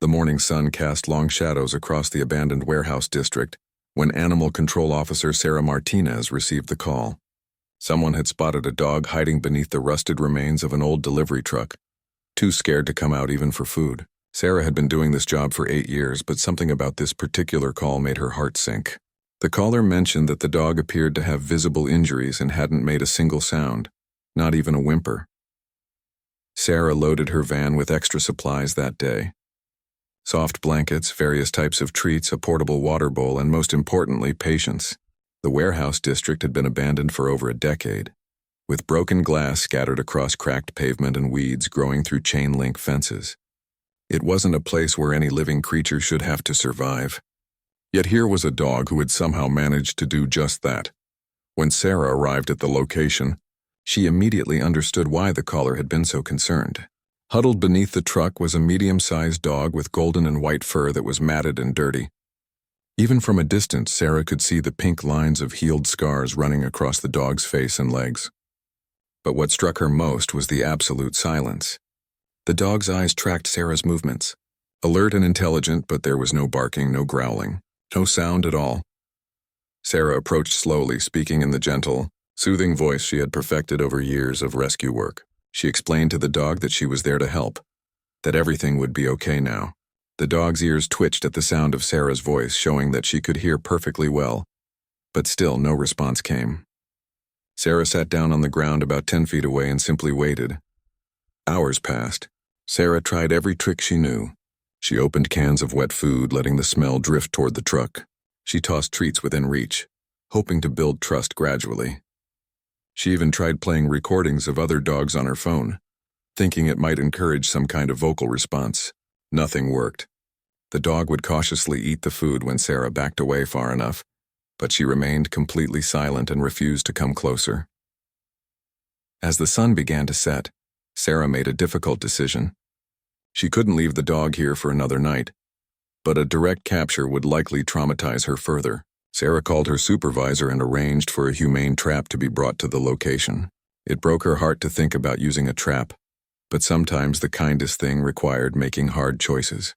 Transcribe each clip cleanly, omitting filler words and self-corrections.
The morning sun cast long shadows across the abandoned warehouse district when Animal Control Officer Sarah Martinez received the call. Someone had spotted a dog hiding beneath the rusted remains of an old delivery truck, too scared to come out even for food. Sarah had been doing this job for 8 years, but something about this particular call made her heart sink. The caller mentioned that the dog appeared to have visible injuries and hadn't made a single sound, not even a whimper. Sarah loaded her van with extra supplies that day. Soft blankets, various types of treats, a portable water bowl, and most importantly, patience. The warehouse district had been abandoned for over a decade, with broken glass scattered across cracked pavement and weeds growing through chain-link fences. It wasn't a place where any living creature should have to survive. Yet here was a dog who had somehow managed to do just that. When Sarah arrived at the location, she immediately understood why the caller had been so concerned. Huddled beneath the truck was a medium-sized dog with golden and white fur that was matted and dirty. Even from a distance, Sarah could see the pink lines of healed scars running across the dog's face and legs. But what struck her most was the absolute silence. The dog's eyes tracked Sarah's movements. Alert and intelligent, but there was no barking, no growling, no sound at all. Sarah approached slowly, speaking in the gentle, soothing voice she had perfected over years of rescue work. She explained to the dog that she was there to help, that everything would be okay now. The dog's ears twitched at the sound of Sarah's voice, showing that she could hear perfectly well, but still no response came. Sarah sat down on the ground about 10 feet away and simply waited. Hours passed. Sarah tried every trick she knew. She opened cans of wet food, letting the smell drift toward the truck. She tossed treats within reach, hoping to build trust gradually. She even tried playing recordings of other dogs on her phone, thinking it might encourage some kind of vocal response. Nothing worked. The dog would cautiously eat the food when Sarah backed away far enough, but she remained completely silent and refused to come closer. As the sun began to set, Sarah made a difficult decision. She couldn't leave the dog here for another night, but a direct capture would likely traumatize her further. Sarah called her supervisor and arranged for a humane trap to be brought to the location. It broke her heart to think about using a trap, but sometimes the kindest thing required making hard choices.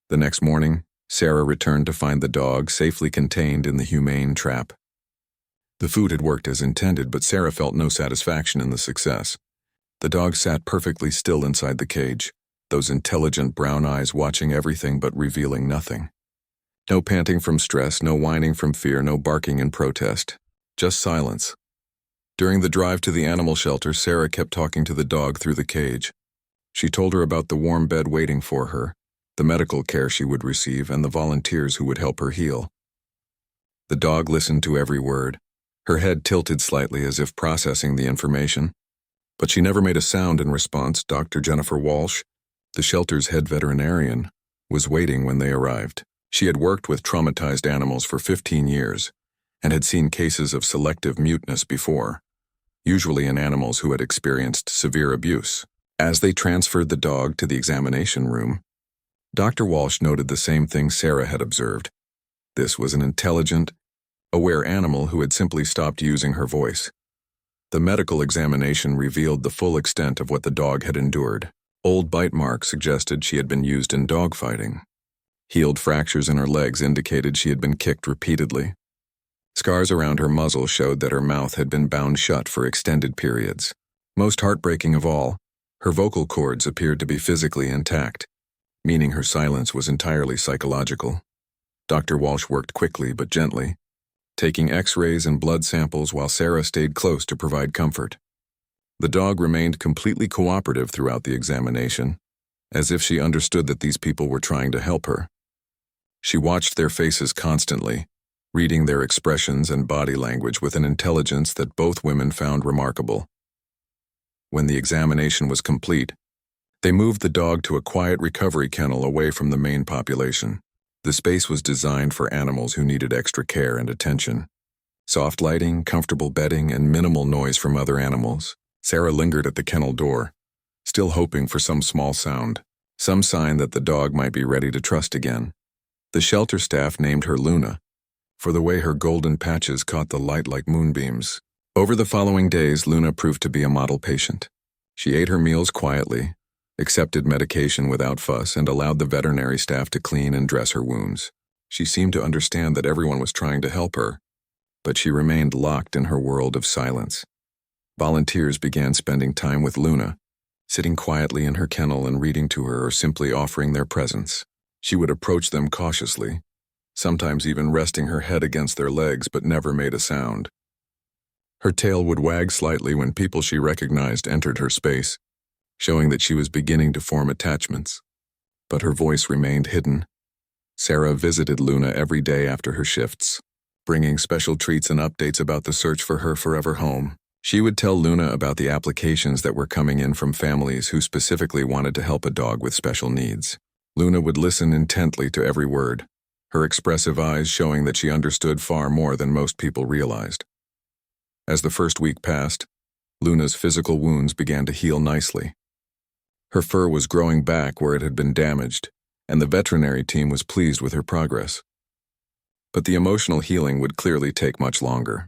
The next morning, Sarah returned to find the dog safely contained in the humane trap. The food had worked as intended, but Sarah felt no satisfaction in the success. The dog sat perfectly still inside the cage, those intelligent brown eyes watching everything but revealing nothing. No panting from stress, no whining from fear, no barking in protest. Just silence. During the drive to the animal shelter, Sarah kept talking to the dog through the cage. She told her about the warm bed waiting for her, the medical care she would receive, and the volunteers who would help her heal. The dog listened to every word, her head tilted slightly as if processing the information. But she never made a sound in response. Dr. Jennifer Walsh, the shelter's head veterinarian, was waiting when they arrived. She had worked with traumatized animals for 15 years and had seen cases of selective muteness before, usually in animals who had experienced severe abuse. As they transferred the dog to the examination room, Dr. Walsh noted the same thing Sarah had observed. This was an intelligent, aware animal who had simply stopped using her voice. The medical examination revealed the full extent of what the dog had endured. Old bite marks suggested she had been used in dogfighting. Healed fractures in her legs indicated she had been kicked repeatedly. Scars around her muzzle showed that her mouth had been bound shut for extended periods. Most heartbreaking of all, her vocal cords appeared to be physically intact, meaning her silence was entirely psychological. Dr. Walsh worked quickly but gently, taking X-rays and blood samples while Sarah stayed close to provide comfort. The dog remained completely cooperative throughout the examination, as if she understood that these people were trying to help her. She watched their faces constantly, reading their expressions and body language with an intelligence that both women found remarkable. When the examination was complete, they moved the dog to a quiet recovery kennel away from the main population. The space was designed for animals who needed extra care and attention. Soft lighting, comfortable bedding, and minimal noise from other animals. Sarah lingered at the kennel door, still hoping for some small sound, some sign that the dog might be ready to trust again. The shelter staff named her Luna, for the way her golden patches caught the light like moonbeams. Over the following days, Luna proved to be a model patient. She ate her meals quietly, accepted medication without fuss, and allowed the veterinary staff to clean and dress her wounds. She seemed to understand that everyone was trying to help her, but she remained locked in her world of silence. Volunteers began spending time with Luna, sitting quietly in her kennel and reading to her or simply offering their presence. She would approach them cautiously, sometimes even resting her head against their legs, but never made a sound. Her tail would wag slightly when people she recognized entered her space, showing that she was beginning to form attachments. But her voice remained hidden. Sarah visited Luna every day after her shifts, bringing special treats and updates about the search for her forever home. She would tell Luna about the applications that were coming in from families who specifically wanted to help a dog with special needs. Luna would listen intently to every word, her expressive eyes showing that she understood far more than most people realized. As the first week passed, Luna's physical wounds began to heal nicely. Her fur was growing back where it had been damaged, and the veterinary team was pleased with her progress. But the emotional healing would clearly take much longer.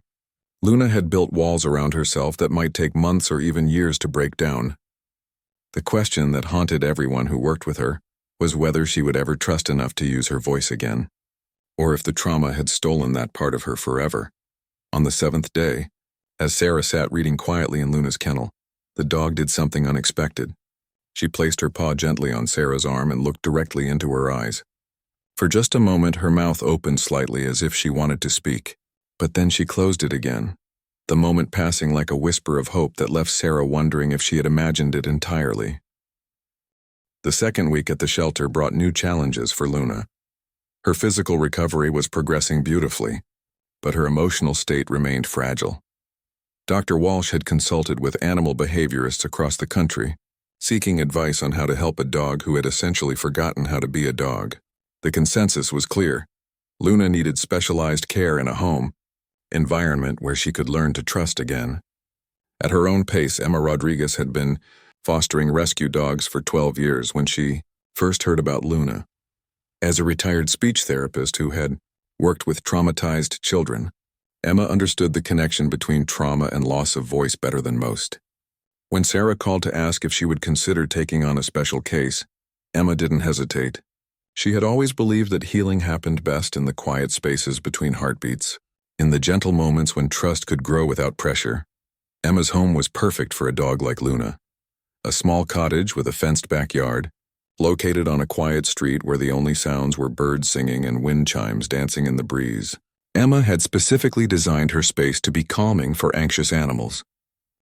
Luna had built walls around herself that might take months or even years to break down. The question that haunted everyone who worked with her was whether she would ever trust enough to use her voice again, or if the trauma had stolen that part of her forever. On the 7th day, as Sarah sat reading quietly in Luna's kennel, the dog did something unexpected. She placed her paw gently on Sarah's arm and looked directly into her eyes. For just a moment, her mouth opened slightly as if she wanted to speak, but then she closed it again, the moment passing like a whisper of hope that left Sarah wondering if she had imagined it entirely. The second week at the shelter brought new challenges for Luna. Her physical recovery was progressing beautifully, but her emotional state remained fragile. Dr. Walsh had consulted with animal behaviorists across the country, seeking advice on how to help a dog who had essentially forgotten how to be a dog. The consensus was clear. Luna needed specialized care in a home, environment where she could learn to trust again. At her own pace, Emma Rodriguez had been fostering rescue dogs for 12 years when she first heard about Luna. As a retired speech therapist who had worked with traumatized children, Emma understood the connection between trauma and loss of voice better than most. When Sarah called to ask if she would consider taking on a special case, Emma didn't hesitate. She had always believed that healing happened best in the quiet spaces between heartbeats, in the gentle moments when trust could grow without pressure. Emma's home was perfect for a dog like Luna. A small cottage with a fenced backyard, located on a quiet street where the only sounds were birds singing and wind chimes dancing in the breeze. Emma had specifically designed her space to be calming for anxious animals.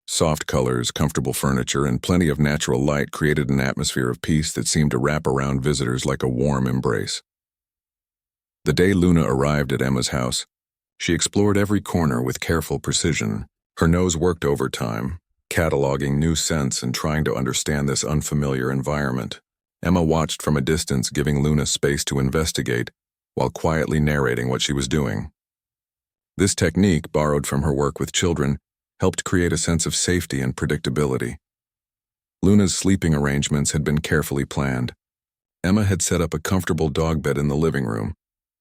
Soft colors, comfortable furniture, and plenty of natural light created an atmosphere of peace that seemed to wrap around visitors like a warm embrace. The day Luna arrived at Emma's house, she explored every corner with careful precision. Her nose worked overtime, cataloging new scents and trying to understand this unfamiliar environment. Emma watched from a distance, giving Luna space to investigate, while quietly narrating what she was doing. This technique, borrowed from her work with children, helped create a sense of safety and predictability. Luna's sleeping arrangements had been carefully planned. Emma had set up a comfortable dog bed in the living room,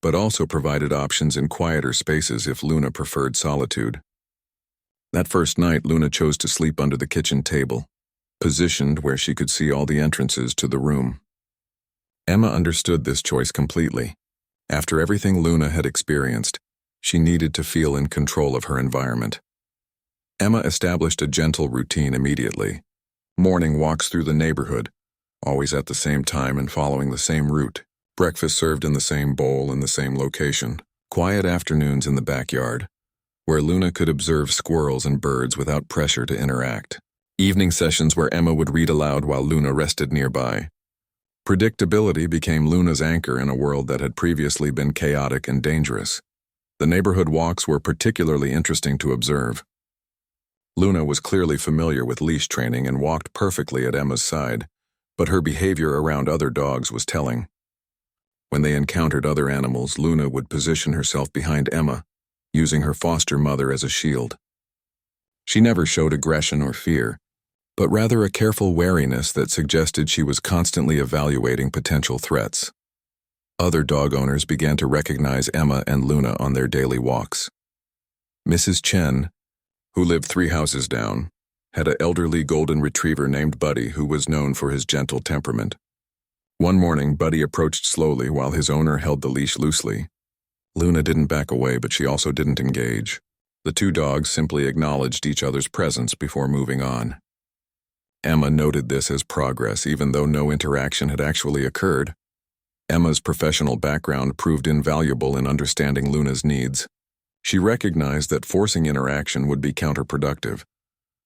but also provided options in quieter spaces if Luna preferred solitude. That first night, Luna chose to sleep under the kitchen table, positioned where she could see all the entrances to the room. Emma understood this choice completely. After everything Luna had experienced, she needed to feel in control of her environment. Emma established a gentle routine immediately. Morning walks through the neighborhood, always at the same time and following the same route. Breakfast served in the same bowl in the same location. Quiet afternoons in the backyard, where Luna could observe squirrels and birds without pressure to interact. Evening sessions where Emma would read aloud while Luna rested nearby. Predictability became Luna's anchor in a world that had previously been chaotic and dangerous. The neighborhood walks were particularly interesting to observe. Luna was clearly familiar with leash training and walked perfectly at Emma's side, but her behavior around other dogs was telling. When they encountered other animals, Luna would position herself behind Emma, using her foster mother as a shield. She never showed aggression or fear, but rather a careful wariness that suggested she was constantly evaluating potential threats. Other dog owners began to recognize Emma and Luna on their daily walks. Mrs. Chen, who lived 3 houses down, had an elderly golden retriever named Buddy who was known for his gentle temperament. One morning, Buddy approached slowly while his owner held the leash loosely. Luna didn't back away, but she also didn't engage. The two dogs simply acknowledged each other's presence before moving on. Emma noted this as progress, even though no interaction had actually occurred. Emma's professional background proved invaluable in understanding Luna's needs. She recognized that forcing interaction would be counterproductive,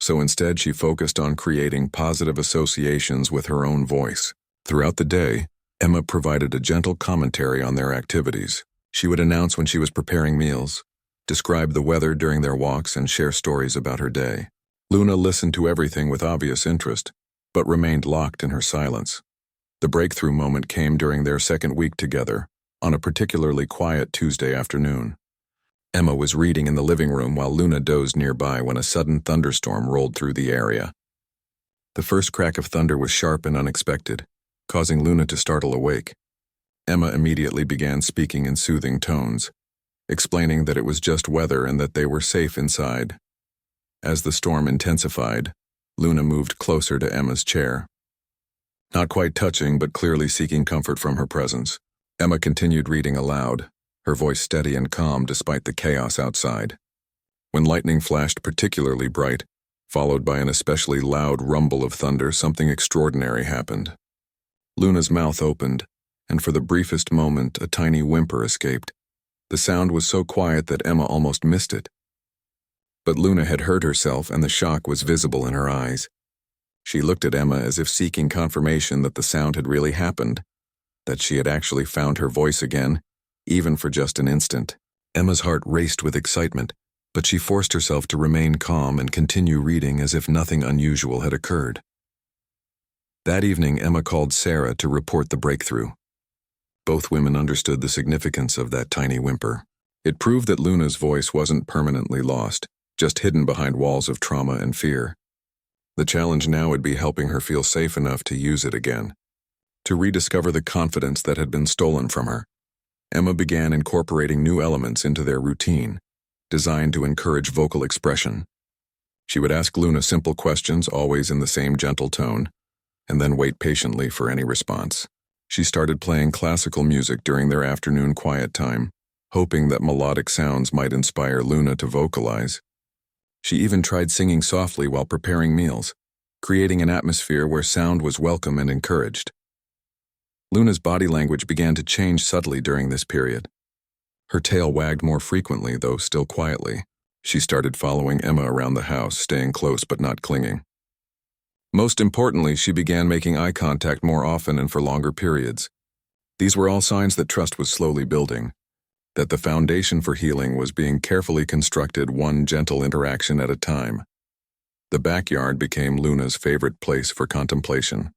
so instead she focused on creating positive associations with her own voice. Throughout the day, Emma provided a gentle commentary on their activities. She would announce when she was preparing meals, describe the weather during their walks, and share stories about her day. Luna listened to everything with obvious interest, but remained locked in her silence. The breakthrough moment came during their second week together, on a particularly quiet Tuesday afternoon. Emma was reading in the living room while Luna dozed nearby when a sudden thunderstorm rolled through the area. The first crack of thunder was sharp and unexpected, causing Luna to startle awake. Emma immediately began speaking in soothing tones, explaining that it was just weather and that they were safe inside. As the storm intensified, Luna moved closer to Emma's chair. Not quite touching, but clearly seeking comfort from her presence, Emma continued reading aloud, her voice steady and calm despite the chaos outside. When lightning flashed particularly bright, followed by an especially loud rumble of thunder, something extraordinary happened. Luna's mouth opened, and for the briefest moment a tiny whimper escaped. The sound was so quiet that Emma almost missed it. But Luna had heard herself, and the shock was visible in her eyes. She looked at Emma as if seeking confirmation that the sound had really happened, that she had actually found her voice again, even for just an instant. Emma's heart raced with excitement, but she forced herself to remain calm and continue reading as if nothing unusual had occurred. That evening, Emma called Sarah to report the breakthrough. Both women understood the significance of that tiny whimper. It proved that Luna's voice wasn't permanently lost, just hidden behind walls of trauma and fear. The challenge now would be helping her feel safe enough to use it again, to rediscover the confidence that had been stolen from her. Emma began incorporating new elements into their routine, designed to encourage vocal expression. She would ask Luna simple questions, always in the same gentle tone, and then wait patiently for any response. She started playing classical music during their afternoon quiet time, hoping that melodic sounds might inspire Luna to vocalize. She even tried singing softly while preparing meals, creating an atmosphere where sound was welcome and encouraged. Luna's body language began to change subtly during this period. Her tail wagged more frequently, though still quietly. She started following Emma around the house, staying close but not clinging. Most importantly, she began making eye contact more often and for longer periods. These were all signs that trust was slowly building, that the foundation for healing was being carefully constructed, one gentle interaction at a time. The backyard became Luna's favorite place for contemplation.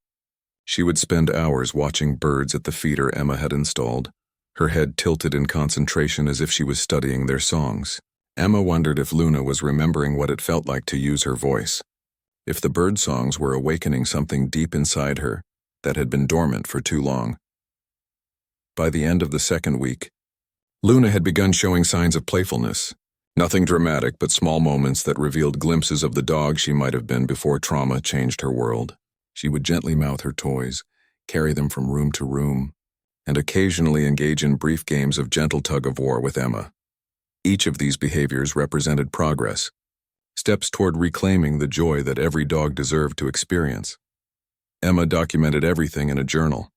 She would spend hours watching birds at the feeder Emma had installed, her head tilted in concentration as if she was studying their songs. Emma wondered if Luna was remembering what it felt like to use her voice, if the bird songs were awakening something deep inside her that had been dormant for too long. By the end of the second week, Luna had begun showing signs of playfulness. Nothing dramatic, but small moments that revealed glimpses of the dog she might have been before trauma changed her world. She would gently mouth her toys, carry them from room to room, and occasionally engage in brief games of gentle tug-of-war with Emma. Each of these behaviors represented progress, steps toward reclaiming the joy that every dog deserved to experience. Emma documented everything in a journal,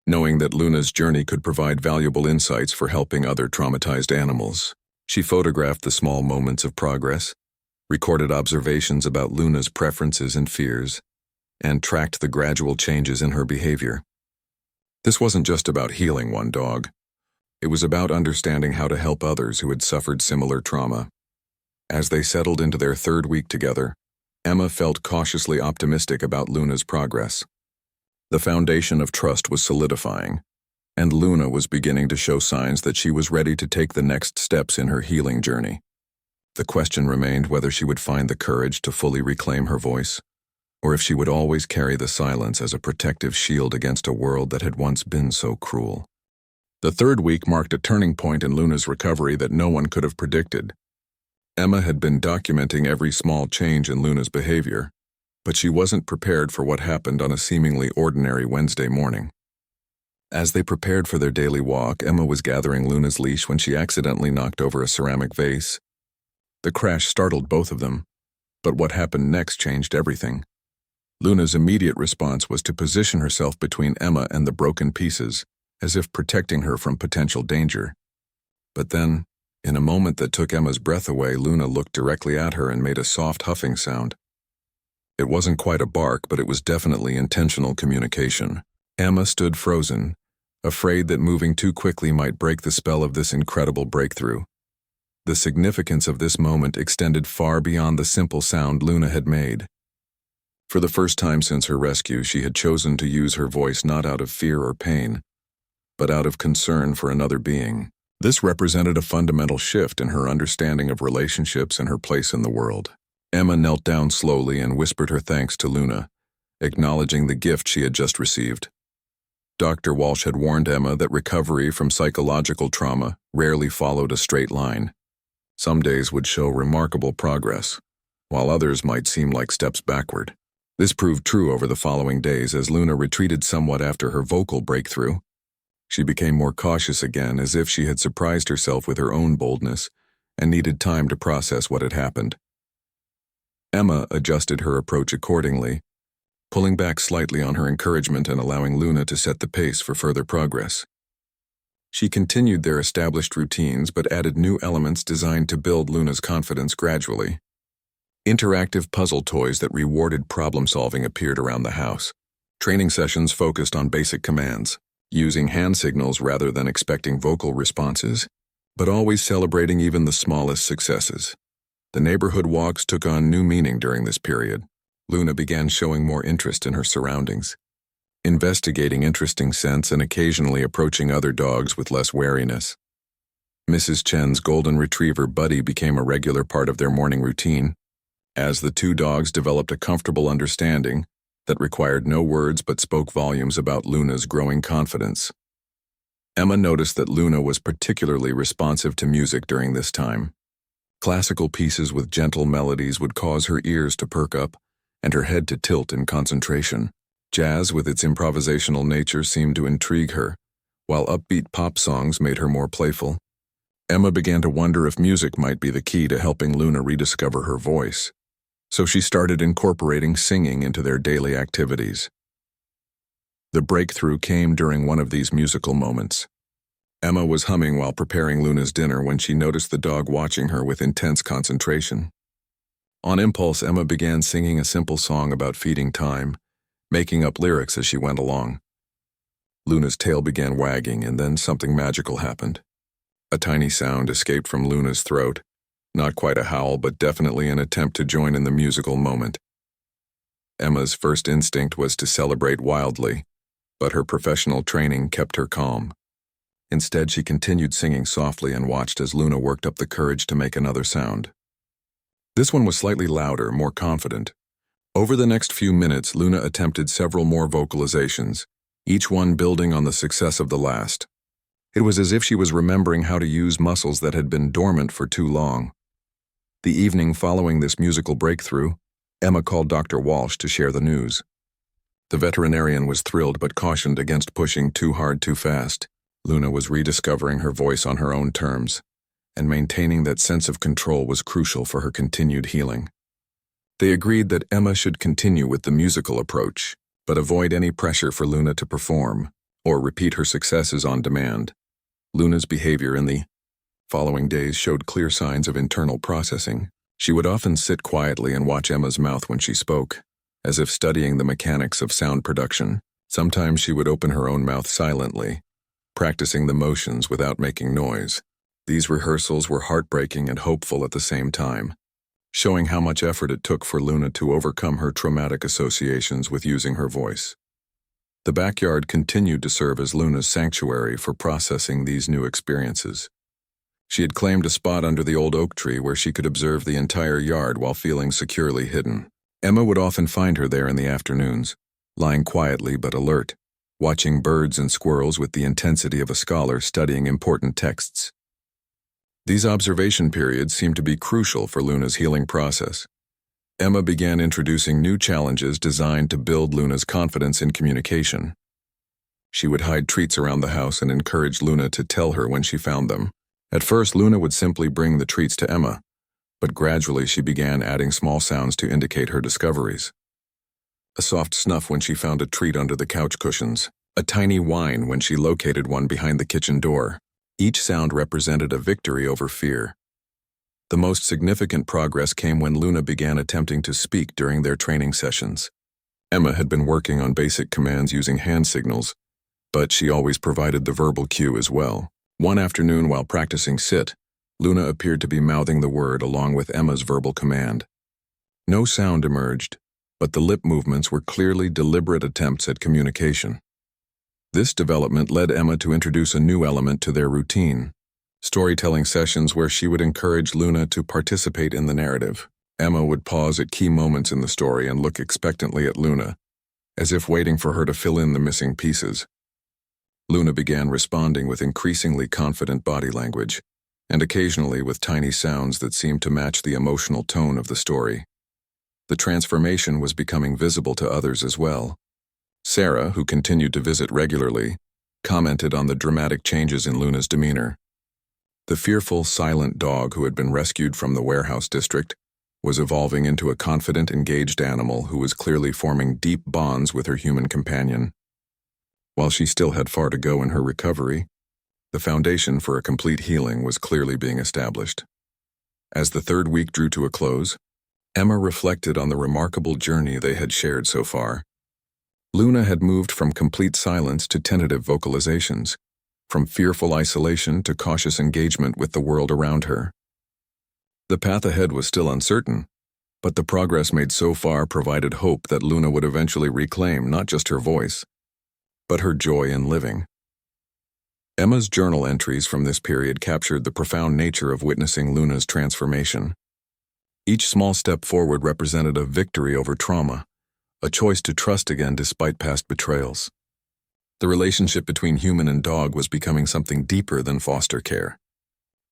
knowing that Luna's journey could provide valuable insights for helping other traumatized animals. She photographed the small moments of progress, recorded observations about Luna's preferences and fears, and tracked the gradual changes in her behavior. This wasn't just about healing one dog. It was about understanding how to help others who had suffered similar trauma. As they settled into their third week together, Emma felt cautiously optimistic about Luna's progress. The foundation of trust was solidifying, and Luna was beginning to show signs that she was ready to take the next steps in her healing journey. The question remained whether she would find the courage to fully reclaim her voice, or if she would always carry the silence as a protective shield against a world that had once been so cruel. The third week marked a turning point in Luna's recovery that no one could have predicted. Emma had been documenting every small change in Luna's behavior, but she wasn't prepared for what happened on a seemingly ordinary Wednesday morning. As they prepared for their daily walk, Emma was gathering Luna's leash when she accidentally knocked over a ceramic vase. The crash startled both of them, but what happened next changed everything. Luna's immediate response was to position herself between Emma and the broken pieces, as if protecting her from potential danger. But then, in a moment that took Emma's breath away, Luna looked directly at her and made a soft huffing sound. It wasn't quite a bark, but it was definitely intentional communication. Emma stood frozen, afraid that moving too quickly might break the spell of this incredible breakthrough. The significance of this moment extended far beyond the simple sound Luna had made. For the first time since her rescue, she had chosen to use her voice not out of fear or pain, but out of concern for another being. This represented a fundamental shift in her understanding of relationships and her place in the world. Emma knelt down slowly and whispered her thanks to Luna, acknowledging the gift she had just received. Dr. Walsh had warned Emma that recovery from psychological trauma rarely followed a straight line. Some days would show remarkable progress, while others might seem like steps backward. This proved true over the following days as Luna retreated somewhat after her vocal breakthrough. She became more cautious again, as if she had surprised herself with her own boldness and needed time to process what had happened. Emma adjusted her approach accordingly, pulling back slightly on her encouragement and allowing Luna to set the pace for further progress. She continued their established routines but added new elements designed to build Luna's confidence gradually. Interactive puzzle toys that rewarded problem-solving appeared around the house. Training sessions focused on basic commands, using hand signals rather than expecting vocal responses, but always celebrating even the smallest successes. The neighborhood walks took on new meaning during this period. Luna began showing more interest in her surroundings, investigating interesting scents and occasionally approaching other dogs with less wariness. Mrs. Chen's golden retriever Buddy became a regular part of their morning routine, as the two dogs developed a comfortable understanding that required no words but spoke volumes about Luna's growing confidence. Emma noticed that Luna was particularly responsive to music during this time. Classical pieces with gentle melodies would cause her ears to perk up and her head to tilt in concentration. Jazz, with its improvisational nature, seemed to intrigue her, while upbeat pop songs made her more playful. Emma began to wonder if music might be the key to helping Luna rediscover her voice, so she started incorporating singing into their daily activities. The breakthrough came during one of these musical moments. Emma was humming while preparing Luna's dinner when she noticed the dog watching her with intense concentration. On impulse, Emma began singing a simple song about feeding time, making up lyrics as she went along. Luna's tail began wagging, and then something magical happened. A tiny sound escaped from Luna's throat, not quite a howl, but definitely an attempt to join in the musical moment. Emma's first instinct was to celebrate wildly, but her professional training kept her calm. Instead, she continued singing softly and watched as Luna worked up the courage to make another sound. This one was slightly louder, more confident. Over the next few minutes, Luna attempted several more vocalizations, each one building on the success of the last. It was as if she was remembering how to use muscles that had been dormant for too long. The evening following this musical breakthrough, Emma called Dr. Walsh to share the news. The veterinarian was thrilled but cautioned against pushing too hard too fast. Luna was rediscovering her voice on her own terms, and maintaining that sense of control was crucial for her continued healing. They agreed that Emma should continue with the musical approach, but avoid any pressure for Luna to perform or repeat her successes on demand. Luna's behavior in the following days showed clear signs of internal processing. She would often sit quietly and watch Emma's mouth when she spoke, as if studying the mechanics of sound production. Sometimes she would open her own mouth silently, practicing the motions without making noise. These rehearsals were heartbreaking and hopeful at the same time, showing how much effort it took for Luna to overcome her traumatic associations with using her voice. The backyard continued to serve as Luna's sanctuary for processing these new experiences. She had claimed a spot under the old oak tree where she could observe the entire yard while feeling securely hidden. Emma would often find her there in the afternoons, lying quietly but alert, watching birds and squirrels with the intensity of a scholar studying important texts. These observation periods seemed to be crucial for Luna's healing process. Emma began introducing new challenges designed to build Luna's confidence in communication. She would hide treats around the house and encourage Luna to tell her when she found them. At first, Luna would simply bring the treats to Emma, but gradually she began adding small sounds to indicate her discoveries. A soft snuff when she found a treat under the couch cushions, a tiny whine when she located one behind the kitchen door. Each sound represented a victory over fear. The most significant progress came when Luna began attempting to speak during their training sessions. Emma had been working on basic commands using hand signals, but she always provided the verbal cue as well. One afternoon while practicing sit, Luna appeared to be mouthing the word along with Emma's verbal command. No sound emerged, but the lip movements were clearly deliberate attempts at communication. This development led Emma to introduce a new element to their routine, storytelling sessions where she would encourage Luna to participate in the narrative. Emma would pause at key moments in the story and look expectantly at Luna, as if waiting for her to fill in the missing pieces. Luna began responding with increasingly confident body language, and occasionally with tiny sounds that seemed to match the emotional tone of the story. The transformation was becoming visible to others as well. Sarah, who continued to visit regularly, commented on the dramatic changes in Luna's demeanor. The fearful, silent dog who had been rescued from the warehouse district was evolving into a confident, engaged animal who was clearly forming deep bonds with her human companion. While she still had far to go in her recovery, the foundation for a complete healing was clearly being established. As the third week drew to a close, Emma reflected on the remarkable journey they had shared so far. Luna had moved from complete silence to tentative vocalizations, from fearful isolation to cautious engagement with the world around her. The path ahead was still uncertain, but the progress made so far provided hope that Luna would eventually reclaim not just her voice, but her joy in living. Emma's journal entries from this period captured the profound nature of witnessing Luna's transformation. Each small step forward represented a victory over trauma, a choice to trust again despite past betrayals. The relationship between human and dog was becoming something deeper than foster care.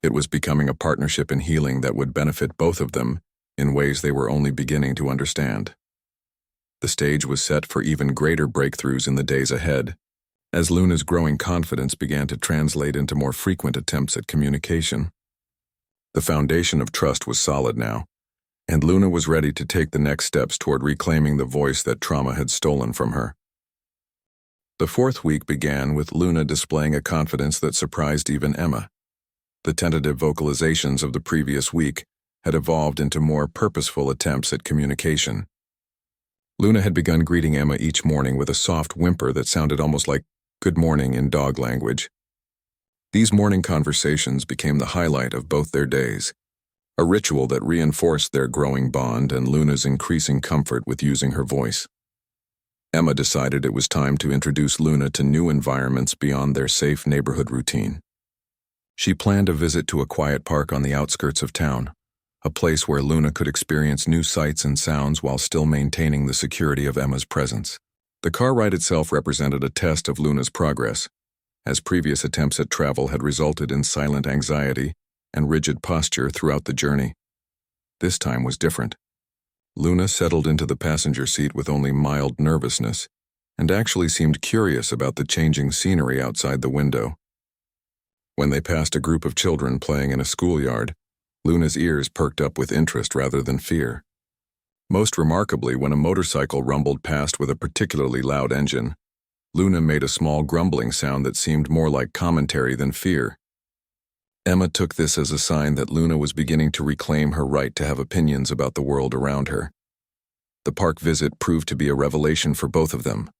It was becoming a partnership in healing that would benefit both of them in ways they were only beginning to understand. The stage was set for even greater breakthroughs in the days ahead, as Luna's growing confidence began to translate into more frequent attempts at communication. The foundation of trust was solid now, and Luna was ready to take the next steps toward reclaiming the voice that trauma had stolen from her. The fourth week began with Luna displaying a confidence that surprised even Emma. The tentative vocalizations of the previous week had evolved into more purposeful attempts at communication. Luna had begun greeting Emma each morning with a soft whimper that sounded almost like good morning in dog language. These morning conversations became the highlight of both their days, a ritual that reinforced their growing bond and Luna's increasing comfort with using her voice. Emma decided it was time to introduce Luna to new environments beyond their safe neighborhood routine. She planned a visit to a quiet park on the outskirts of town, a place where Luna could experience new sights and sounds while still maintaining the security of Emma's presence. The car ride itself represented a test of Luna's progress, as previous attempts at travel had resulted in silent anxiety and rigid posture throughout the journey. This time was different. Luna settled into the passenger seat with only mild nervousness and actually seemed curious about the changing scenery outside the window. When they passed a group of children playing in a schoolyard, Luna's ears perked up with interest rather than fear. Most remarkably, when a motorcycle rumbled past with a particularly loud engine, Luna made a small grumbling sound that seemed more like commentary than fear. Emma took this as a sign that Luna was beginning to reclaim her right to have opinions about the world around her. The park visit proved to be a revelation for both of them.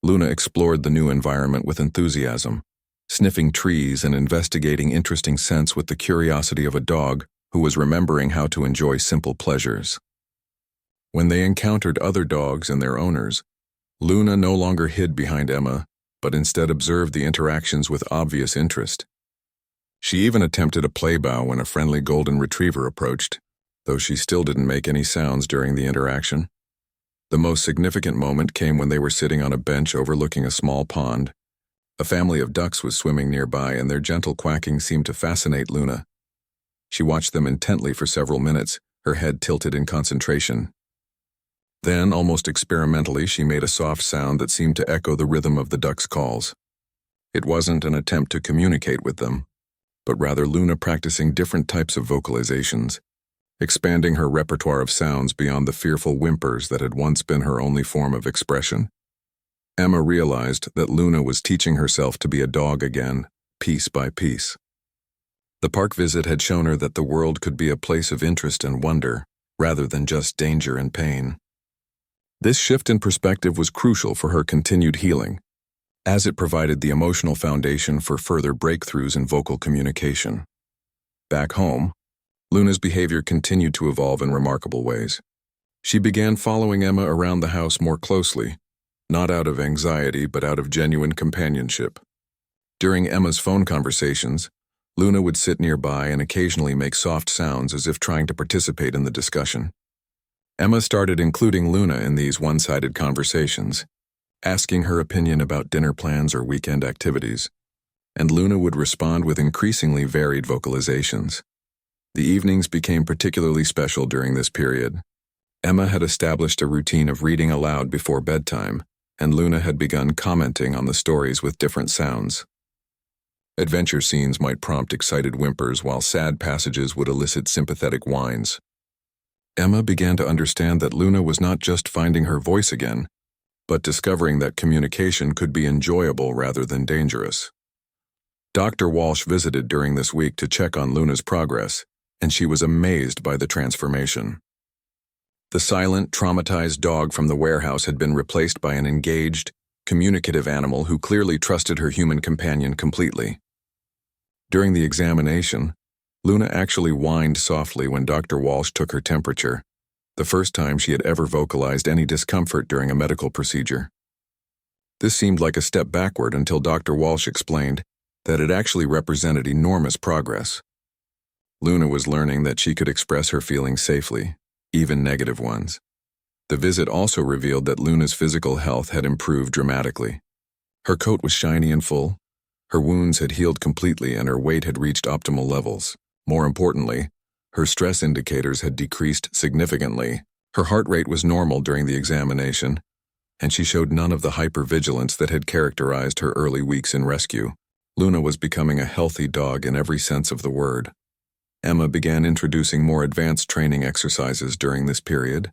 Luna explored the new environment with enthusiasm, sniffing trees and investigating interesting scents with the curiosity of a dog who was remembering how to enjoy simple pleasures. When they encountered other dogs and their owners, Luna no longer hid behind Emma, but instead observed the interactions with obvious interest. She even attempted a playbow when a friendly golden retriever approached, though she still didn't make any sounds during the interaction. The most significant moment came when they were sitting on a bench overlooking a small pond, A family of ducks was swimming nearby, and their gentle quacking seemed to fascinate Luna. She watched them intently for several minutes, her head tilted in concentration. Then, almost experimentally, she made a soft sound that seemed to echo the rhythm of the ducks' calls. It wasn't an attempt to communicate with them, but rather Luna practicing different types of vocalizations, expanding her repertoire of sounds beyond the fearful whimpers that had once been her only form of expression. Emma realized that Luna was teaching herself to be a dog again, piece by piece. The park visit had shown her that the world could be a place of interest and wonder, rather than just danger and pain. This shift in perspective was crucial for her continued healing, as it provided the emotional foundation for further breakthroughs in vocal communication. Back home, Luna's behavior continued to evolve in remarkable ways. She began following Emma around the house more closely, not out of anxiety but out of genuine companionship. During Emma's phone conversations, Luna would sit nearby and occasionally make soft sounds as if trying to participate in the discussion. Emma started including Luna in these one-sided conversations, asking her opinion about dinner plans or weekend activities, and Luna would respond with increasingly varied vocalizations. The evenings became particularly special during this period. Emma had established a routine of reading aloud before bedtime, and Luna had begun commenting on the stories with different sounds. Adventure scenes might prompt excited whimpers, while sad passages would elicit sympathetic whines. Emma began to understand that Luna was not just finding her voice again, but discovering that communication could be enjoyable rather than dangerous. Dr. Walsh visited during this week to check on Luna's progress, and she was amazed by the transformation. The silent, traumatized dog from the warehouse had been replaced by an engaged, communicative animal who clearly trusted her human companion completely. During the examination, Luna actually whined softly when Dr. Walsh took her temperature, the first time she had ever vocalized any discomfort during a medical procedure. This seemed like a step backward until Dr. Walsh explained that it actually represented enormous progress. Luna was learning that she could express her feelings safely, even negative ones. The visit also revealed that Luna's physical health had improved dramatically. Her coat was shiny and full, her wounds had healed completely, and her weight had reached optimal levels. More importantly, her stress indicators had decreased significantly. Her heart rate was normal during the examination, and she showed none of the hypervigilance that had characterized her early weeks in rescue. Luna was becoming a healthy dog in every sense of the word. Emma began introducing more advanced training exercises during this period,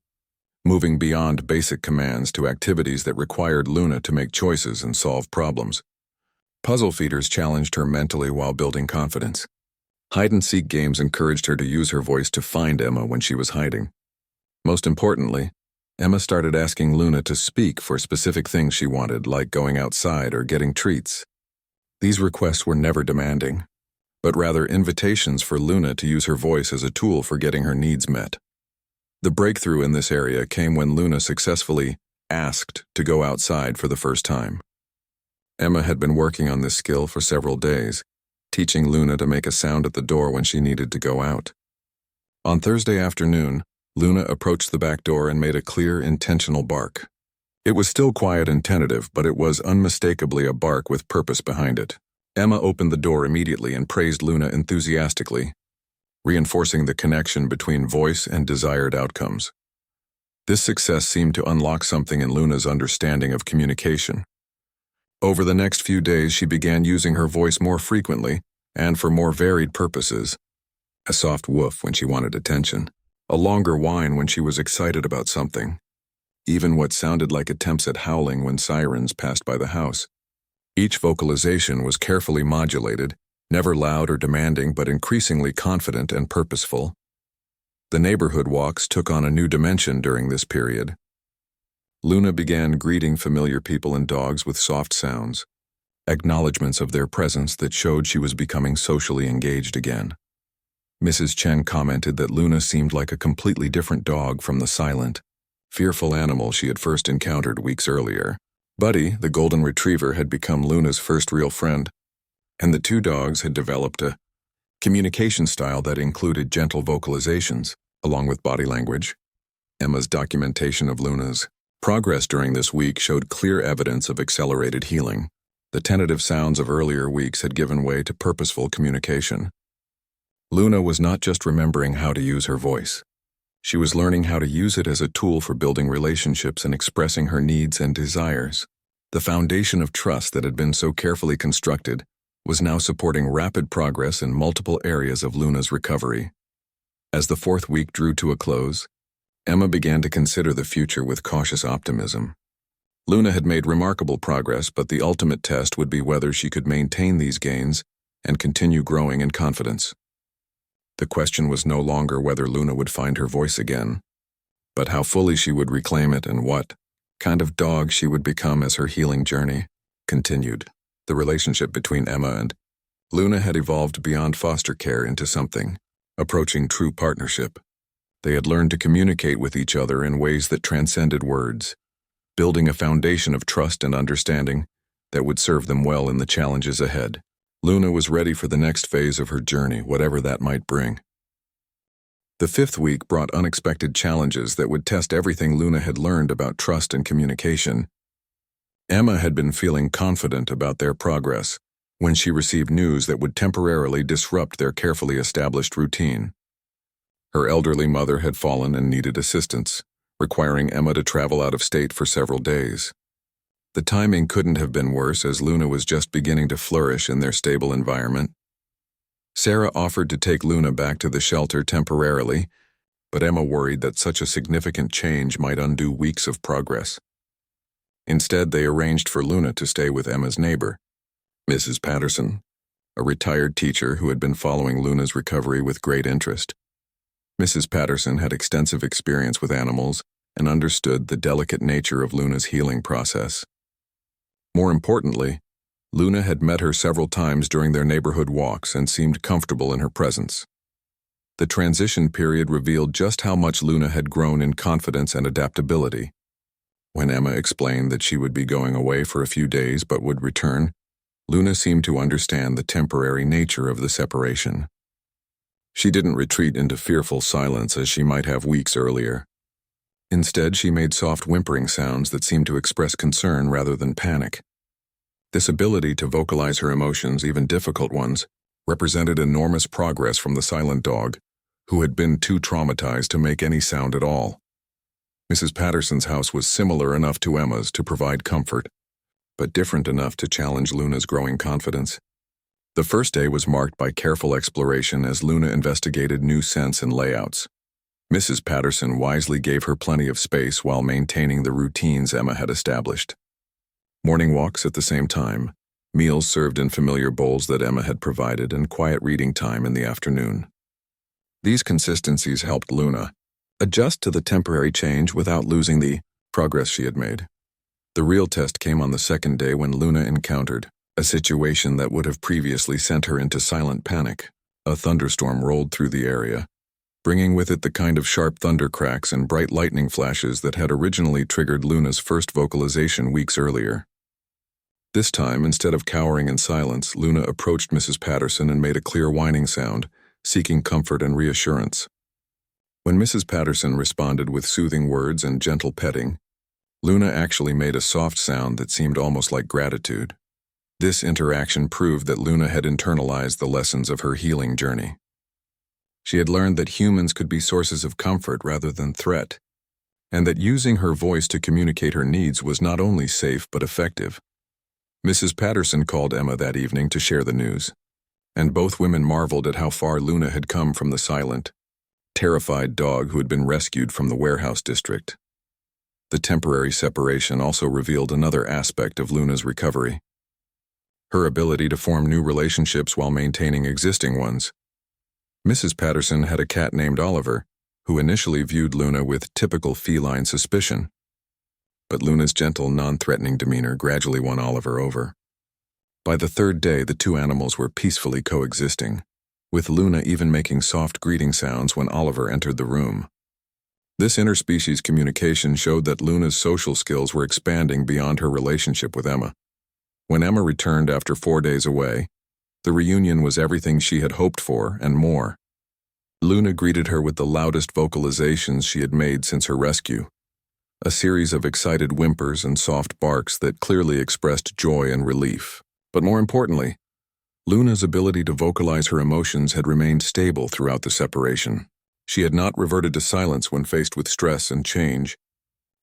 moving beyond basic commands to activities that required Luna to make choices and solve problems. Puzzle feeders challenged her mentally while building confidence. Hide-and-seek games encouraged her to use her voice to find Emma when she was hiding. Most importantly, Emma started asking Luna to speak for specific things she wanted, like going outside or getting treats. These requests were never demanding, but rather invitations for Luna to use her voice as a tool for getting her needs met. The breakthrough in this area came when Luna successfully asked to go outside for the first time. Emma had been working on this skill for several days, teaching Luna to make a sound at the door when she needed to go out. On Thursday afternoon, Luna approached the back door and made a clear, intentional bark. It was still quiet and tentative, but it was unmistakably a bark with purpose behind it. Emma opened the door immediately and praised Luna enthusiastically, reinforcing the connection between voice and desired outcomes. This success seemed to unlock something in Luna's understanding of communication. Over the next few days, she began using her voice more frequently and for more varied purposes. A soft woof when she wanted attention, a longer whine when she was excited about something, even what sounded like attempts at howling when sirens passed by the house. Each vocalization was carefully modulated, never loud or demanding, but increasingly confident and purposeful. The neighborhood walks took on a new dimension during this period. Luna began greeting familiar people and dogs with soft sounds, acknowledgments of their presence that showed she was becoming socially engaged again. Mrs. Chen commented that Luna seemed like a completely different dog from the silent, fearful animal she had first encountered weeks earlier. Buddy, the golden retriever, had become Luna's first real friend, and the two dogs had developed a communication style that included gentle vocalizations, along with body language. Emma's documentation of Luna's progress during this week showed clear evidence of accelerated healing. The tentative sounds of earlier weeks had given way to purposeful communication. Luna was not just remembering how to use her voice. She was learning how to use it as a tool for building relationships and expressing her needs and desires. The foundation of trust that had been so carefully constructed was now supporting rapid progress in multiple areas of Luna's recovery. As the fourth week drew to a close, Emma began to consider the future with cautious optimism. Luna had made remarkable progress, but the ultimate test would be whether she could maintain these gains and continue growing in confidence. The question was no longer whether Luna would find her voice again, but how fully she would reclaim it and what kind of dog she would become as her healing journey continued. The relationship between Emma and Luna had evolved beyond foster care into something approaching true partnership. They had learned to communicate with each other in ways that transcended words, building a foundation of trust and understanding that would serve them well in the challenges ahead. Luna was ready for the next phase of her journey, whatever that might bring. The fifth week brought unexpected challenges that would test everything Luna had learned about trust and communication. Emma had been feeling confident about their progress when she received news that would temporarily disrupt their carefully established routine. Her elderly mother had fallen and needed assistance, requiring Emma to travel out of state for several days. The timing couldn't have been worse, as Luna was just beginning to flourish in their stable environment. Sarah offered to take Luna back to the shelter temporarily, but Emma worried that such a significant change might undo weeks of progress. Instead, they arranged for Luna to stay with Emma's neighbor, Mrs. Patterson, a retired teacher who had been following Luna's recovery with great interest. Mrs. Patterson had extensive experience with animals and understood the delicate nature of Luna's healing process. More importantly, Luna had met her several times during their neighborhood walks and seemed comfortable in her presence. The transition period revealed just how much Luna had grown in confidence and adaptability. When Emma explained that she would be going away for a few days but would return, Luna seemed to understand the temporary nature of the separation. She didn't retreat into fearful silence as she might have weeks earlier. Instead, she made soft whimpering sounds that seemed to express concern rather than panic. This ability to vocalize her emotions, even difficult ones, represented enormous progress from the silent dog, who had been too traumatized to make any sound at all. Mrs. Patterson's house was similar enough to Emma's to provide comfort, but different enough to challenge Luna's growing confidence. The first day was marked by careful exploration as Luna investigated new scents and layouts. Mrs. Patterson wisely gave her plenty of space while maintaining the routines Emma had established. Morning walks at the same time, meals served in familiar bowls that Emma had provided, and quiet reading time in the afternoon. These consistencies helped Luna adjust to the temporary change without losing the progress she had made. The real test came on the second day when Luna encountered a situation that would have previously sent her into silent panic. A thunderstorm rolled through the area, bringing with it the kind of sharp thunder cracks and bright lightning flashes that had originally triggered Luna's first vocalization weeks earlier. This time, instead of cowering in silence, Luna approached Mrs. Patterson and made a clear whining sound, seeking comfort and reassurance. When Mrs. Patterson responded with soothing words and gentle petting, Luna actually made a soft sound that seemed almost like gratitude. This interaction proved that Luna had internalized the lessons of her healing journey. She had learned that humans could be sources of comfort rather than threat, and that using her voice to communicate her needs was not only safe but effective. Mrs. Patterson called Emma that evening to share the news, and both women marveled at how far Luna had come from the silent, terrified dog who had been rescued from the warehouse district. The temporary separation also revealed another aspect of Luna's recovery: her ability to form new relationships while maintaining existing ones. Mrs. Patterson had a cat named Oliver, who initially viewed Luna with typical feline suspicion. But Luna's gentle, non-threatening demeanor gradually won Oliver over. By the third day, the two animals were peacefully coexisting, with Luna even making soft greeting sounds when Oliver entered the room. This interspecies communication showed that Luna's social skills were expanding beyond her relationship with Emma. When Emma returned after 4 days away, the reunion was everything she had hoped for and more. Luna greeted her with the loudest vocalizations she had made since her rescue. a series of excited whimpers and soft barks that clearly expressed joy and relief. But more importantly, Luna's ability to vocalize her emotions had remained stable throughout the separation. She had not reverted to silence when faced with stress and change,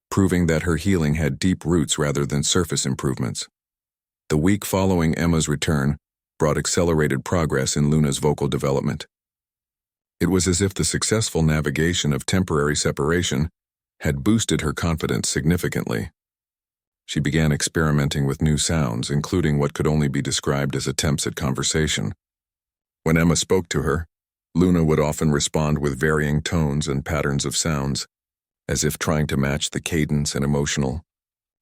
proving that her healing had deep roots rather than surface improvements. The week following Emma's return brought accelerated progress in Luna's vocal development. It was as if the successful navigation of temporary separation had boosted her confidence significantly. She began experimenting with new sounds, including what could only be described as attempts at conversation. When Emma spoke to her, Luna would often respond with varying tones and patterns of sounds, as if trying to match the cadence and emotional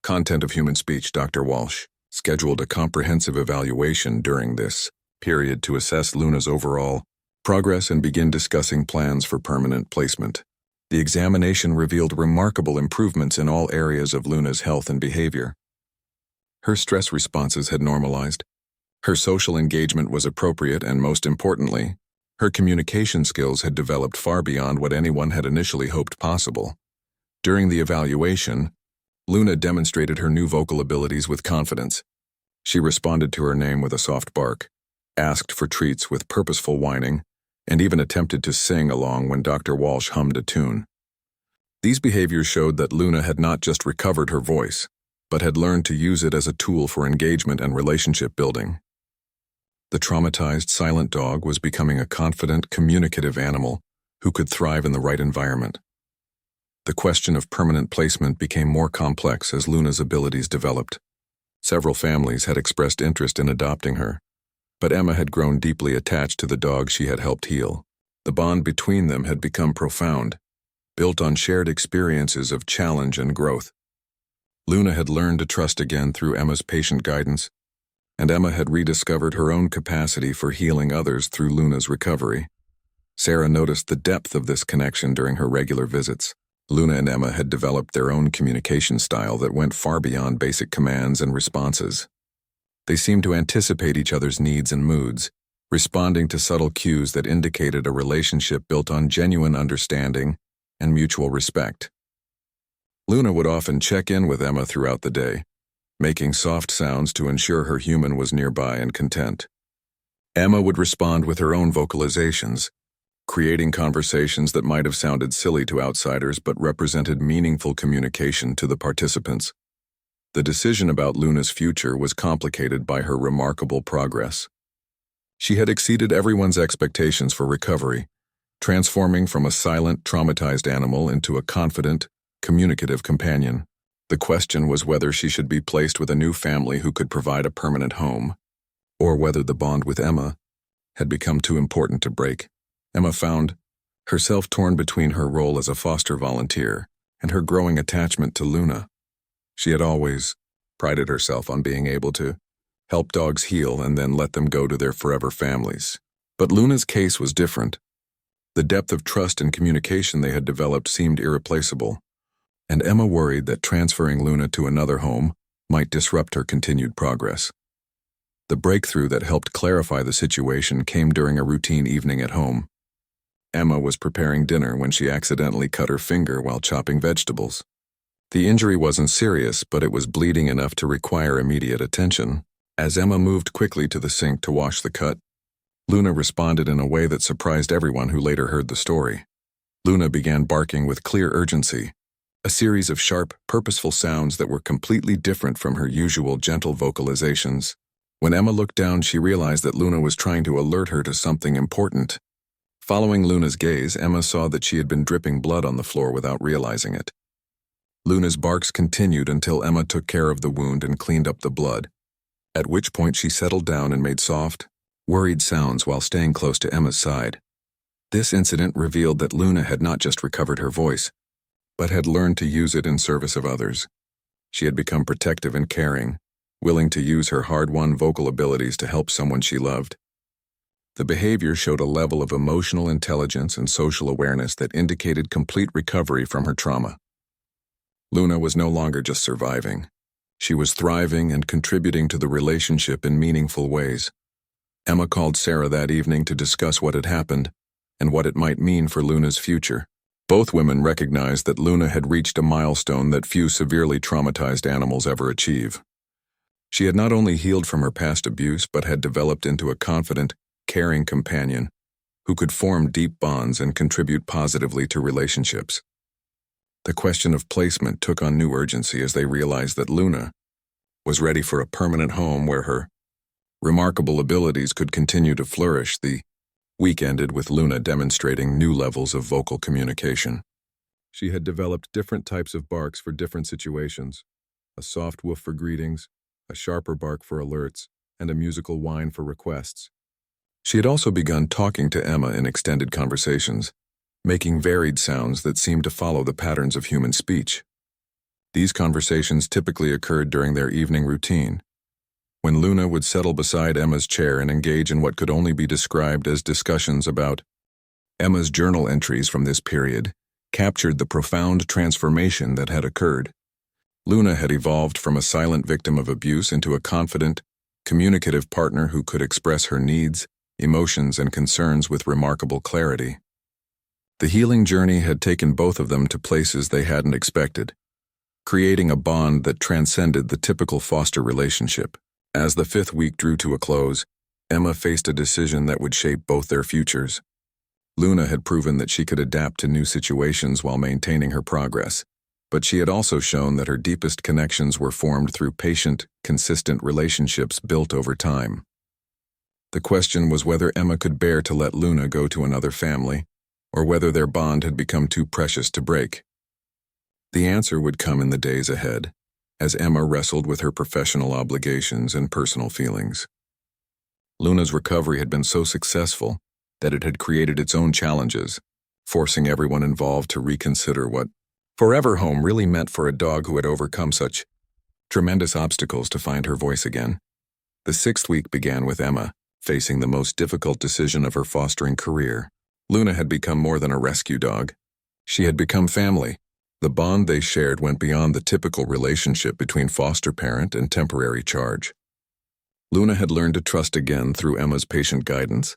content of human speech. Dr. Walsh scheduled a comprehensive evaluation during this period to assess Luna's overall progress and begin discussing plans for permanent placement. The examination revealed remarkable improvements in all areas of Luna's health and behavior. Her stress responses had normalized, her social engagement was appropriate, and most importantly, her communication skills had developed far beyond what anyone had initially hoped possible. During the evaluation, Luna demonstrated her new vocal abilities with confidence. She responded to her name with a soft bark, asked for treats with purposeful whining, and even attempted to sing along when Dr. Walsh hummed a tune. These behaviors showed that Luna had not just recovered her voice, but had learned to use it as a tool for engagement and relationship building. The traumatized silent dog was becoming a confident, communicative animal who could thrive in the right environment. The question of permanent placement became more complex as Luna's abilities developed. Several families had expressed interest in adopting her, but Emma had grown deeply attached to the dog she had helped heal. The bond between them had become profound, built on shared experiences of challenge and growth. Luna had learned to trust again through Emma's patient guidance, and Emma had rediscovered her own capacity for healing others through Luna's recovery. Sarah noticed the depth of this connection during her regular visits. Luna and Emma had developed their own communication style that went far beyond basic commands and responses. They seemed to anticipate each other's needs and moods, responding to subtle cues that indicated a relationship built on genuine understanding and mutual respect. Luna would often check in with Emma throughout the day, making soft sounds to ensure her human was nearby and content. Emma would respond with her own vocalizations, creating conversations that might have sounded silly to outsiders but represented meaningful communication to the participants. The decision about Luna's future was complicated by her remarkable progress. She had exceeded everyone's expectations for recovery, transforming from a silent, traumatized animal into a confident, communicative companion. The question was whether she should be placed with a new family who could provide a permanent home, or whether the bond with Emma had become too important to break. Emma found herself torn between her role as a foster volunteer and her growing attachment to Luna. She had always prided herself on being able to help dogs heal and then let them go to their forever families. But Luna's case was different. The depth of trust and communication they had developed seemed irreplaceable, and Emma worried that transferring Luna to another home might disrupt her continued progress. The breakthrough that helped clarify the situation came during a routine evening at home. Emma was preparing dinner when she accidentally cut her finger while chopping vegetables. The injury wasn't serious, but it was bleeding enough to require immediate attention. As Emma moved quickly to the sink to wash the cut, Luna responded in a way that surprised everyone who later heard the story. Luna began barking with clear urgency, a series of sharp, purposeful sounds that were completely different from her usual gentle vocalizations. When Emma looked down, she realized that Luna was trying to alert her to something important. Following Luna's gaze, Emma saw that she had been dripping blood on the floor without realizing it. Luna's barks continued until Emma took care of the wound and cleaned up the blood, at which point she settled down and made soft, worried sounds while staying close to Emma's side. This incident revealed that Luna had not just recovered her voice, but had learned to use it in service of others. She had become protective and caring, willing to use her hard-won vocal abilities to help someone she loved. The behavior showed a level of emotional intelligence and social awareness that indicated complete recovery from her trauma. Luna was no longer just surviving. She was thriving and contributing to the relationship in meaningful ways. Emma called Sarah that evening to discuss what had happened and what it might mean for Luna's future. Both women recognized that Luna had reached a milestone that few severely traumatized animals ever achieve. She had not only healed from her past abuse but had developed into a confident, caring companion who could form deep bonds and contribute positively to relationships. The question of placement took on new urgency as they realized that Luna was ready for a permanent home where her remarkable abilities could continue to flourish. The week ended with Luna demonstrating new levels of vocal communication. She had developed different types of barks for different situations, a soft woof for greetings, a sharper bark for alerts, and a musical whine for requests. She had also begun talking to Emma in extended conversations, making varied sounds that seemed to follow the patterns of human speech. These conversations typically occurred during their evening routine, when Luna would settle beside Emma's chair and engage in what could only be described as discussions about. Emma's journal entries from this period captured the profound transformation that had occurred. Luna had evolved from a silent victim of abuse into a confident, communicative partner who could express her needs, emotions, and concerns with remarkable clarity. The healing journey had taken both of them to places they hadn't expected, creating a bond that transcended the typical foster relationship. As the fifth week drew to a close, Emma faced a decision that would shape both their futures. Luna had proven that she could adapt to new situations while maintaining her progress, but she had also shown that her deepest connections were formed through patient, consistent relationships built over time. The question was whether Emma could bear to let Luna go to another family, or whether their bond had become too precious to break. The answer would come in the days ahead, as Emma wrestled with her professional obligations and personal feelings. Luna's recovery had been so successful that it had created its own challenges, forcing everyone involved to reconsider what forever home really meant for a dog who had overcome such tremendous obstacles to find her voice again. The sixth week began with Emma facing the most difficult decision of her fostering career. Luna had become more than a rescue dog. She had become family. The bond they shared went beyond the typical relationship between foster parent and temporary charge. Luna had learned to trust again through Emma's patient guidance,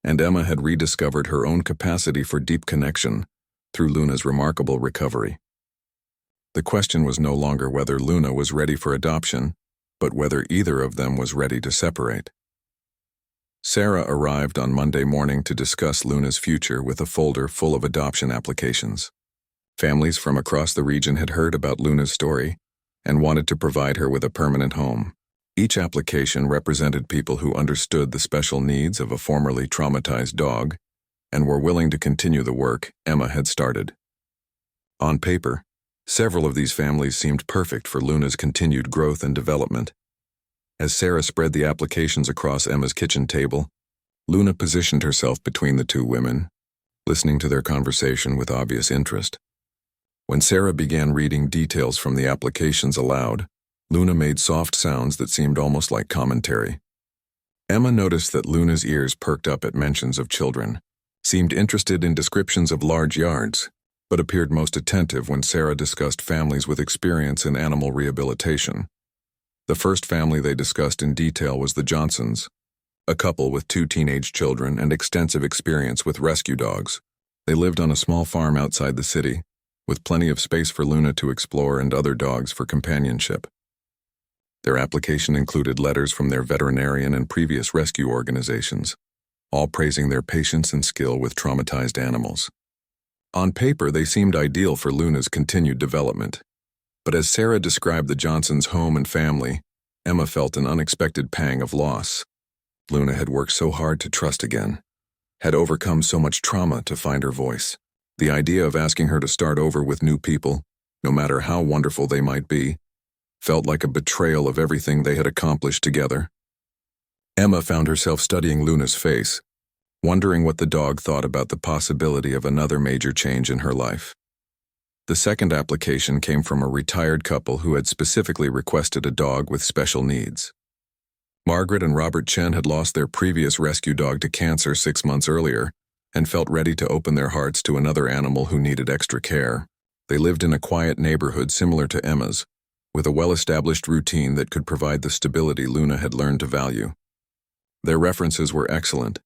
and Emma had rediscovered her own capacity for deep connection through Luna's remarkable recovery. The question was no longer whether Luna was ready for adoption, but whether either of them was ready to separate. Sarah arrived on Monday morning to discuss Luna's future with a folder full of adoption applications. Families from across the region had heard about Luna's story and wanted to provide her with a permanent home. Each application represented people who understood the special needs of a formerly traumatized dog and were willing to continue the work Emma had started. On paper, several of these families seemed perfect for Luna's continued growth and development. As Sarah spread the applications across Emma's kitchen table, Luna positioned herself between the two women, listening to their conversation with obvious interest. When Sarah began reading details from the applications aloud, Luna made soft sounds that seemed almost like commentary. Emma noticed that Luna's ears perked up at mentions of children, seemed interested in descriptions of large yards, but appeared most attentive when Sarah discussed families with experience in animal rehabilitation. The first family they discussed in detail was the Johnsons, a couple with 2 teenage children and extensive experience with rescue dogs. They lived on a small farm outside the city, with plenty of space for Luna to explore and other dogs for companionship. Their application included letters from their veterinarian and previous rescue organizations, all praising their patience and skill with traumatized animals. On paper, they seemed ideal for Luna's continued development. But as Sarah described the Johnsons' home and family, Emma felt an unexpected pang of loss. Luna had worked so hard to trust again, had overcome so much trauma to find her voice. The idea of asking her to start over with new people, no matter how wonderful they might be, felt like a betrayal of everything they had accomplished together. Emma found herself studying Luna's face, wondering what the dog thought about the possibility of another major change in her life. The second application came from a retired couple who had specifically requested a dog with special needs. Margaret and Robert Chen had lost their previous rescue dog to cancer 6 months earlier and felt ready to open their hearts to another animal who needed extra care. They lived in a quiet neighborhood similar to Emma's, with a well-established routine that could provide the stability Luna had learned to value. Their references were excellent,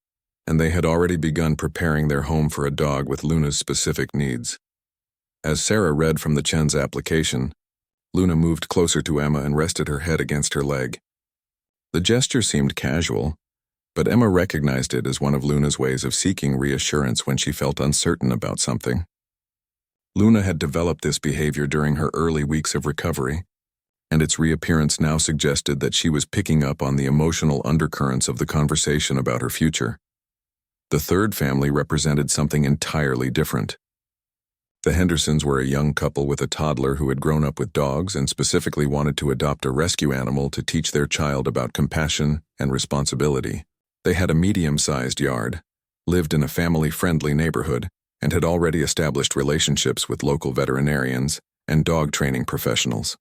and they had already begun preparing their home for a dog with Luna's specific needs. As Sarah read from the Chen's application, Luna moved closer to Emma and rested her head against her leg. The gesture seemed casual, but Emma recognized it as one of Luna's ways of seeking reassurance when she felt uncertain about something. Luna had developed this behavior during her early weeks of recovery, and its reappearance now suggested that she was picking up on the emotional undercurrents of the conversation about her future. The third family represented something entirely different. The Hendersons were a young couple with a toddler who had grown up with dogs and specifically wanted to adopt a rescue animal to teach their child about compassion and responsibility. They had a medium-sized yard, lived in a family-friendly neighborhood, and had already established relationships with local veterinarians and dog training professionals.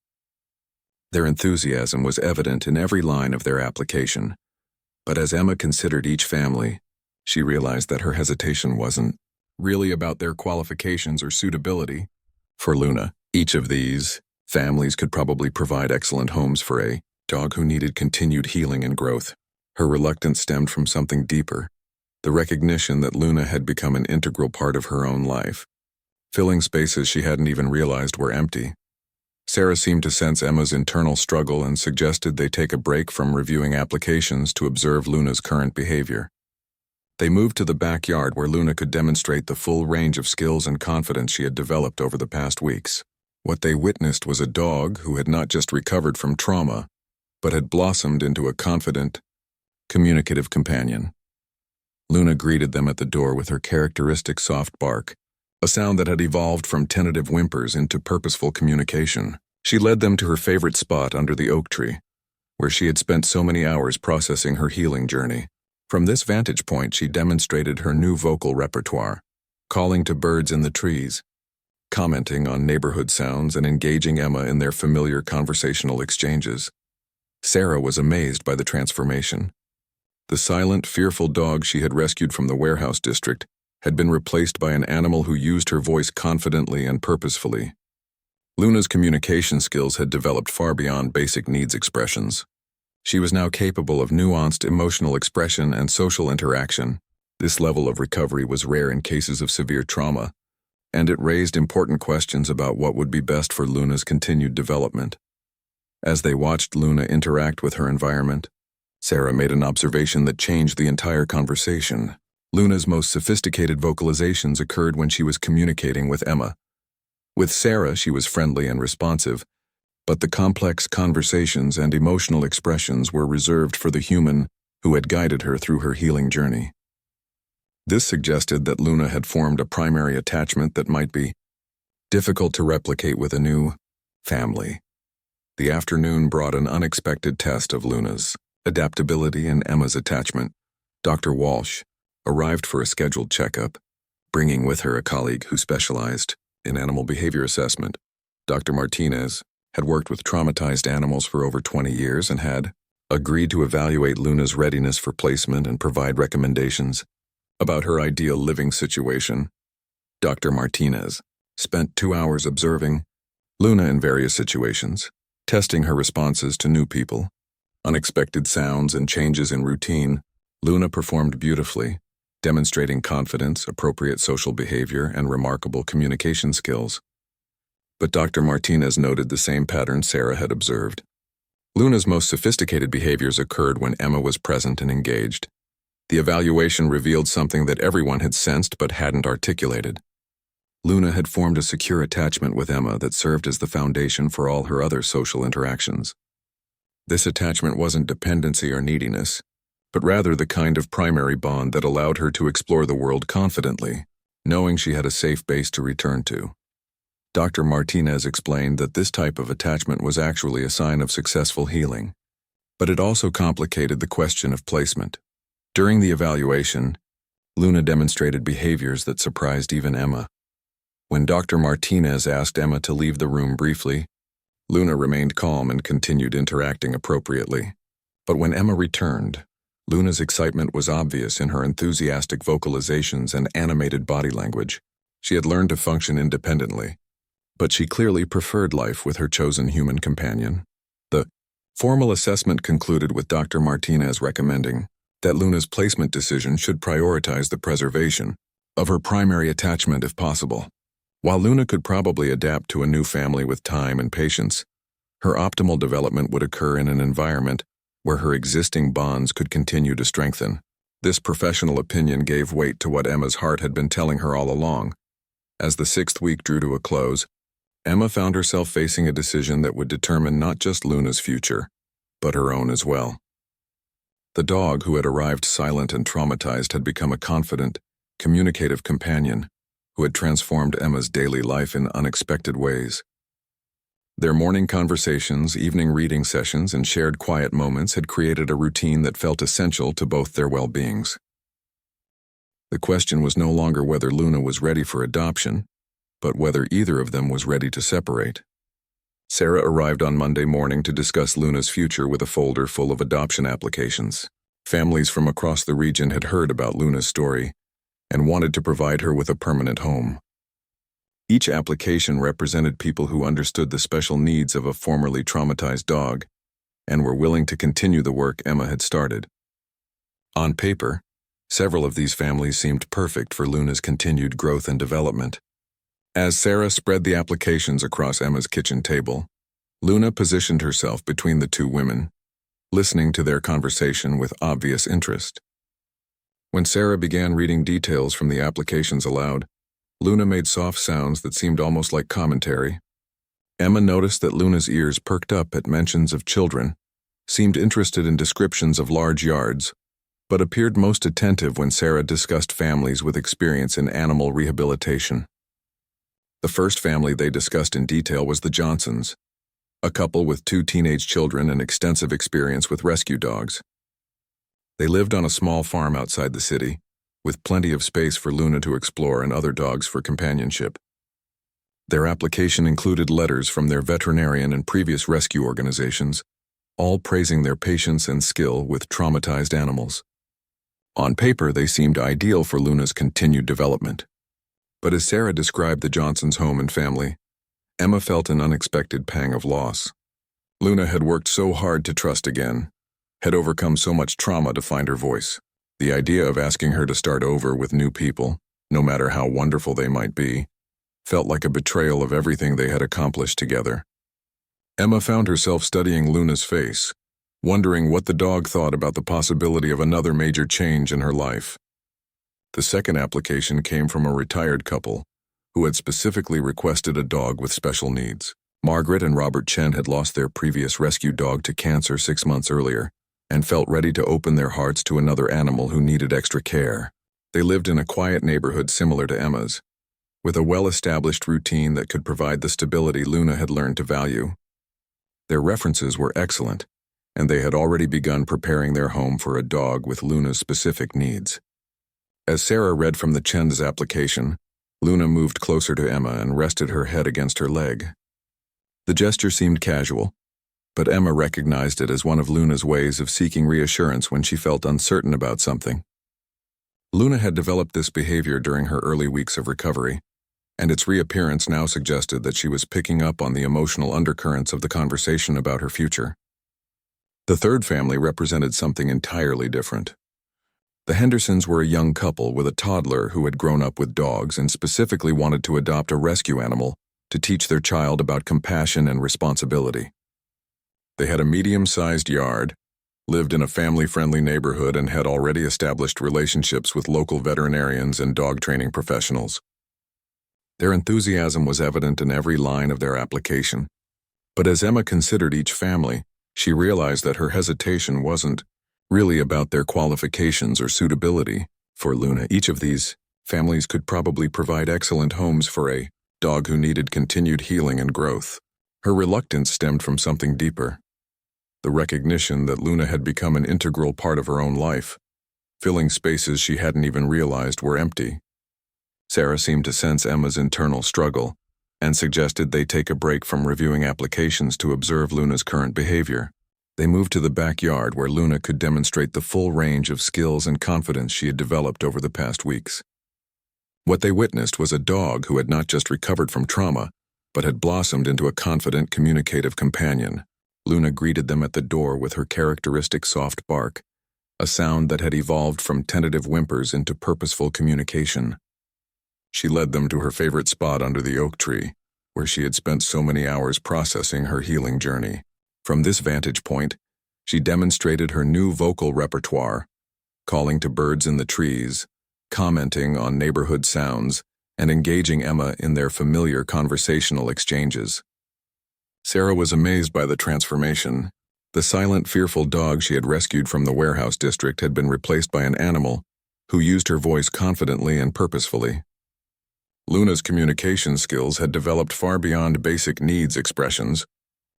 Their enthusiasm was evident in every line of their application, but as Emma considered each family, she realized that her hesitation wasn't really about their qualifications or suitability. For Luna, each of these families could probably provide excellent homes for a dog who needed continued healing and growth. Her reluctance stemmed from something deeper, the recognition that Luna had become an integral part of her own life, filling spaces she hadn't even realized were empty. Sarah seemed to sense Emma's internal struggle and suggested they take a break from reviewing applications to observe Luna's current behavior. They moved to the backyard where Luna could demonstrate the full range of skills and confidence she had developed over the past weeks. What they witnessed was a dog who had not just recovered from trauma, but had blossomed into a confident, communicative companion. Luna greeted them at the door with her characteristic soft bark, a sound that had evolved from tentative whimpers into purposeful communication. She led them to her favorite spot under the oak tree, where she had spent so many hours processing her healing journey. From this vantage point, she demonstrated her new vocal repertoire, calling to birds in the trees, commenting on neighborhood sounds, and engaging Emma in their familiar conversational exchanges. Sarah was amazed by the transformation. The silent, fearful dog she had rescued from the warehouse district had been replaced by an animal who used her voice confidently and purposefully. Luna's communication skills had developed far beyond basic needs expressions. She was now capable of nuanced emotional expression and social interaction. This level of recovery was rare in cases of severe trauma, and it raised important questions about what would be best for Luna's continued development. As they watched Luna interact with her environment, Sarah made an observation that changed the entire conversation. Luna's most sophisticated vocalizations occurred when she was communicating with Emma. With Sarah, she was friendly and responsive, but the complex conversations and emotional expressions were reserved for the human who had guided her through her healing journey. This suggested that Luna had formed a primary attachment that might be difficult to replicate with a new family. The afternoon brought an unexpected test of Luna's adaptability and Emma's attachment. Dr. Walsh arrived for a scheduled checkup, bringing with her a colleague who specialized in animal behavior assessment. Dr. Martinez had worked with traumatized animals for over 20 years and had agreed to evaluate Luna's readiness for placement and provide recommendations about her ideal living situation. Dr. Martinez spent 2 hours observing Luna in various situations, testing her responses to new people, unexpected sounds, and changes in routine. Luna performed beautifully, demonstrating confidence, appropriate social behavior, and remarkable communication skills. But Dr. Martinez noted the same pattern Sarah had observed. Luna's most sophisticated behaviors occurred when Emma was present and engaged. The evaluation revealed something that everyone had sensed but hadn't articulated. Luna had formed a secure attachment with Emma that served as the foundation for all her other social interactions. This attachment wasn't dependency or neediness, but rather the kind of primary bond that allowed her to explore the world confidently, knowing she had a safe base to return to. Dr. Martinez explained that this type of attachment was actually a sign of successful healing, but it also complicated the question of placement. During the evaluation, Luna demonstrated behaviors that surprised even Emma. When Dr. Martinez asked Emma to leave the room briefly, Luna remained calm and continued interacting appropriately. But when Emma returned, Luna's excitement was obvious in her enthusiastic vocalizations and animated body language. She had learned to function independently, but she clearly preferred life with her chosen human companion. The formal assessment concluded with Dr. Martinez recommending that Luna's placement decision should prioritize the preservation of her primary attachment if possible. While Luna could probably adapt to a new family with time and patience, her optimal development would occur in an environment where her existing bonds could continue to strengthen. This professional opinion gave weight to what Emma's heart had been telling her all along. As the 6th week drew to a close, Emma found herself facing a decision that would determine not just Luna's future, but her own as well. The dog, who had arrived silent and traumatized, had become a confident, communicative companion who had transformed Emma's daily life in unexpected ways. Their morning conversations, evening reading sessions, and shared quiet moments had created a routine that felt essential to both their well-beings. The question was no longer whether Luna was ready for adoption, but whether either of them was ready to separate. Sarah arrived on Monday morning to discuss Luna's future with a folder full of adoption applications. Families from across the region had heard about Luna's story and wanted to provide her with a permanent home. Each application represented people who understood the special needs of a formerly traumatized dog and were willing to continue the work Emma had started. On paper, several of these families seemed perfect for Luna's continued growth and development. As Sarah spread the applications across Emma's kitchen table, Luna positioned herself between the two women, listening to their conversation with obvious interest. When Sarah began reading details from the applications aloud, Luna made soft sounds that seemed almost like commentary. Emma noticed that Luna's ears perked up at mentions of children, seemed interested in descriptions of large yards, but appeared most attentive when Sarah discussed families with experience in animal rehabilitation. The first family they discussed in detail was the Johnsons, a couple with 2 teenage children and extensive experience with rescue dogs. They lived on a small farm outside the city, with plenty of space for Luna to explore and other dogs for companionship. Their application included letters from their veterinarian and previous rescue organizations, all praising their patience and skill with traumatized animals. On paper, they seemed ideal for Luna's continued development. But as Sarah described the Johnsons' home and family, Emma felt an unexpected pang of loss. Luna had worked so hard to trust again, had overcome so much trauma to find her voice. The idea of asking her to start over with new people, no matter how wonderful they might be, felt like a betrayal of everything they had accomplished together. Emma found herself studying Luna's face, wondering what the dog thought about the possibility of another major change in her life. The second application came from a retired couple who had specifically requested a dog with special needs. Margaret and Robert Chen had lost their previous rescue dog to cancer 6 months earlier and felt ready to open their hearts to another animal who needed extra care. They lived in a quiet neighborhood similar to Emma's, with a well-established routine that could provide the stability Luna had learned to value. Their references were excellent, and they had already begun preparing their home for a dog with Luna's specific needs. As Sarah read from the Chen's application, Luna moved closer to Emma and rested her head against her leg. The gesture seemed casual, but Emma recognized it as one of Luna's ways of seeking reassurance when she felt uncertain about something. Luna had developed this behavior during her early weeks of recovery, and its reappearance now suggested that she was picking up on the emotional undercurrents of the conversation about her future. The third family represented something entirely different. The Hendersons were a young couple with a toddler who had grown up with dogs and specifically wanted to adopt a rescue animal to teach their child about compassion and responsibility. They had a medium-sized yard, lived in a family-friendly neighborhood, and had already established relationships with local veterinarians and dog training professionals. Their enthusiasm was evident in every line of their application, but as Emma considered each family, she realized that her hesitation wasn't really about their qualifications or suitability for Luna. Each of these families could probably provide excellent homes for a dog who needed continued healing and growth. Her reluctance stemmed from something deeper, the recognition that Luna had become an integral part of her own life, filling spaces she hadn't even realized were empty. Sarah seemed to sense Emma's internal struggle and suggested they take a break from reviewing applications to observe Luna's current behavior. They moved to the backyard where Luna could demonstrate the full range of skills and confidence she had developed over the past weeks. What they witnessed was a dog who had not just recovered from trauma, but had blossomed into a confident, communicative companion. Luna greeted them at the door with her characteristic soft bark, a sound that had evolved from tentative whimpers into purposeful communication. She led them to her favorite spot under the oak tree, where she had spent so many hours processing her healing journey. From this vantage point, she demonstrated her new vocal repertoire, calling to birds in the trees, commenting on neighborhood sounds, and engaging Emma in their familiar conversational exchanges. Sarah was amazed by the transformation. The silent, fearful dog she had rescued from the warehouse district had been replaced by an animal who used her voice confidently and purposefully. Luna's communication skills had developed far beyond basic needs expressions.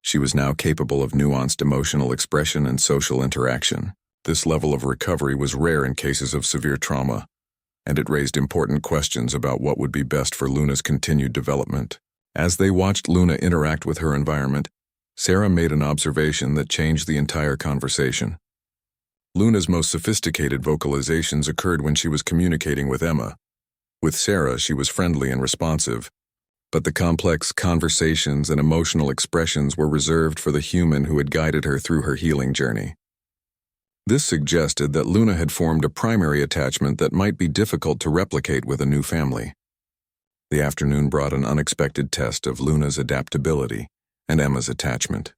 She was now capable of nuanced emotional expression and social interaction. This level of recovery was rare in cases of severe trauma, and it raised important questions about what would be best for Luna's continued development. As they watched Luna interact with her environment, Sarah made an observation that changed the entire conversation. Luna's most sophisticated vocalizations occurred when she was communicating with Emma. With Sarah, she was friendly and responsive, but the complex conversations and emotional expressions were reserved for the human who had guided her through her healing journey. This suggested that Luna had formed a primary attachment that might be difficult to replicate with a new family. The afternoon brought an unexpected test of Luna's adaptability and Emma's attachment.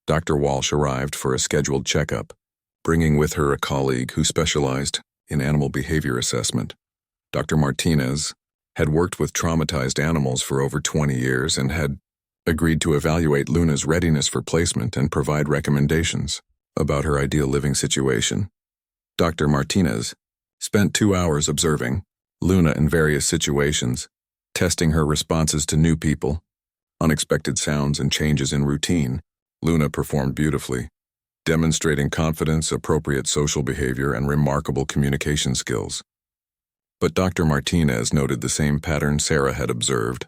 Dr. Walsh arrived for a scheduled checkup, bringing with her a colleague who specialized in animal behavior assessment. Dr. Martinez had worked with traumatized animals for over 20 years and had agreed to evaluate Luna's readiness for placement and provide recommendations about her ideal living situation. Dr. Martinez spent 2 hours observing Luna in various situations, testing her responses to new people, unexpected sounds, and changes in routine. Luna performed beautifully, demonstrating confidence, appropriate social behavior, and remarkable communication skills. But Dr. Martinez noted the same pattern Sarah had observed.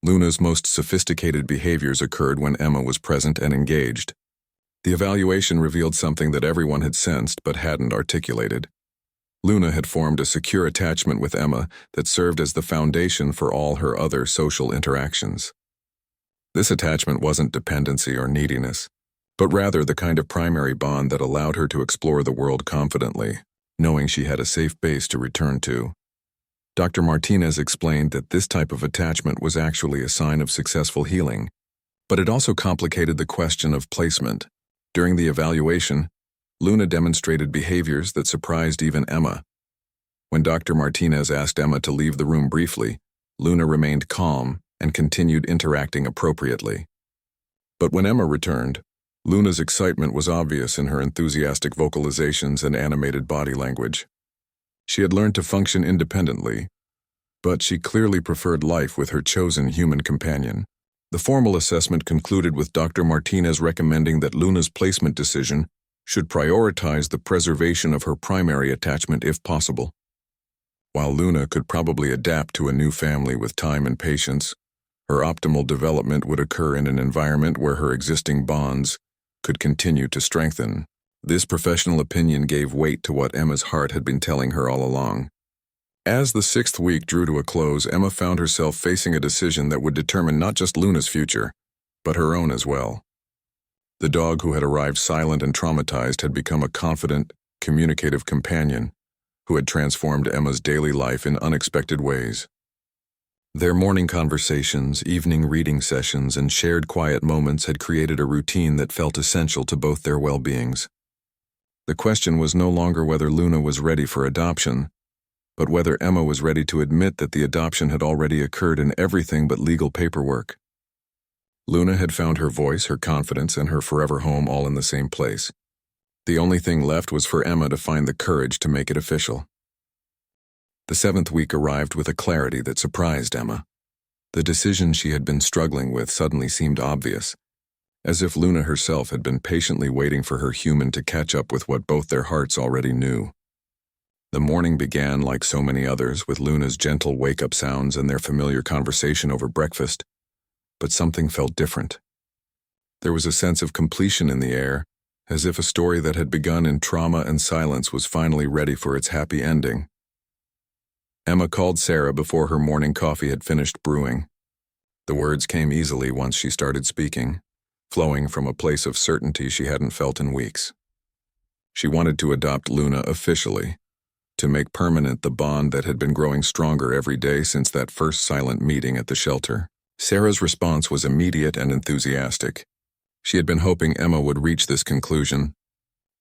Luna's most sophisticated behaviors occurred when Emma was present and engaged. The evaluation revealed something that everyone had sensed but hadn't articulated. Luna had formed a secure attachment with Emma that served as the foundation for all her other social interactions. This attachment wasn't dependency or neediness, but rather the kind of primary bond that allowed her to explore the world confidently, knowing she had a safe base to return to. Dr. Martinez explained that this type of attachment was actually a sign of successful healing, but it also complicated the question of placement. During the evaluation, Luna demonstrated behaviors that surprised even Emma. When Dr. Martinez asked Emma to leave the room briefly, Luna remained calm and continued interacting appropriately. But when Emma returned, Luna's excitement was obvious in her enthusiastic vocalizations and animated body language. She had learned to function independently, but she clearly preferred life with her chosen human companion. The formal assessment concluded with Dr. Martinez recommending that Luna's placement decision should prioritize the preservation of her primary attachment if possible. While Luna could probably adapt to a new family with time and patience, her optimal development would occur in an environment where her existing bonds could continue to strengthen. This professional opinion gave weight to what Emma's heart had been telling her all along. As the 6th week drew to a close, Emma found herself facing a decision that would determine not just Luna's future, but her own as well. The dog who had arrived silent and traumatized had become a confident, communicative companion who had transformed Emma's daily life in unexpected ways. Their morning conversations, evening reading sessions, and shared quiet moments had created a routine that felt essential to both their well-beings. The question was no longer whether Luna was ready for adoption, but whether Emma was ready to admit that the adoption had already occurred in everything but legal paperwork. Luna had found her voice, her confidence, and her forever home all in the same place. The only thing left was for Emma to find the courage to make it official. The 7th week arrived with a clarity that surprised Emma. The decision she had been struggling with suddenly seemed obvious, as if Luna herself had been patiently waiting for her human to catch up with what both their hearts already knew. The morning began like so many others, with Luna's gentle wake-up sounds and their familiar conversation over breakfast, but something felt different. There was a sense of completion in the air, as if a story that had begun in trauma and silence was finally ready for its happy ending. Emma called Sarah before her morning coffee had finished brewing. The words came easily once she started speaking, flowing from a place of certainty she hadn't felt in weeks. She wanted to adopt Luna officially, to make permanent the bond that had been growing stronger every day since that first silent meeting at the shelter. Sarah's response was immediate and enthusiastic. She had been hoping Emma would reach this conclusion,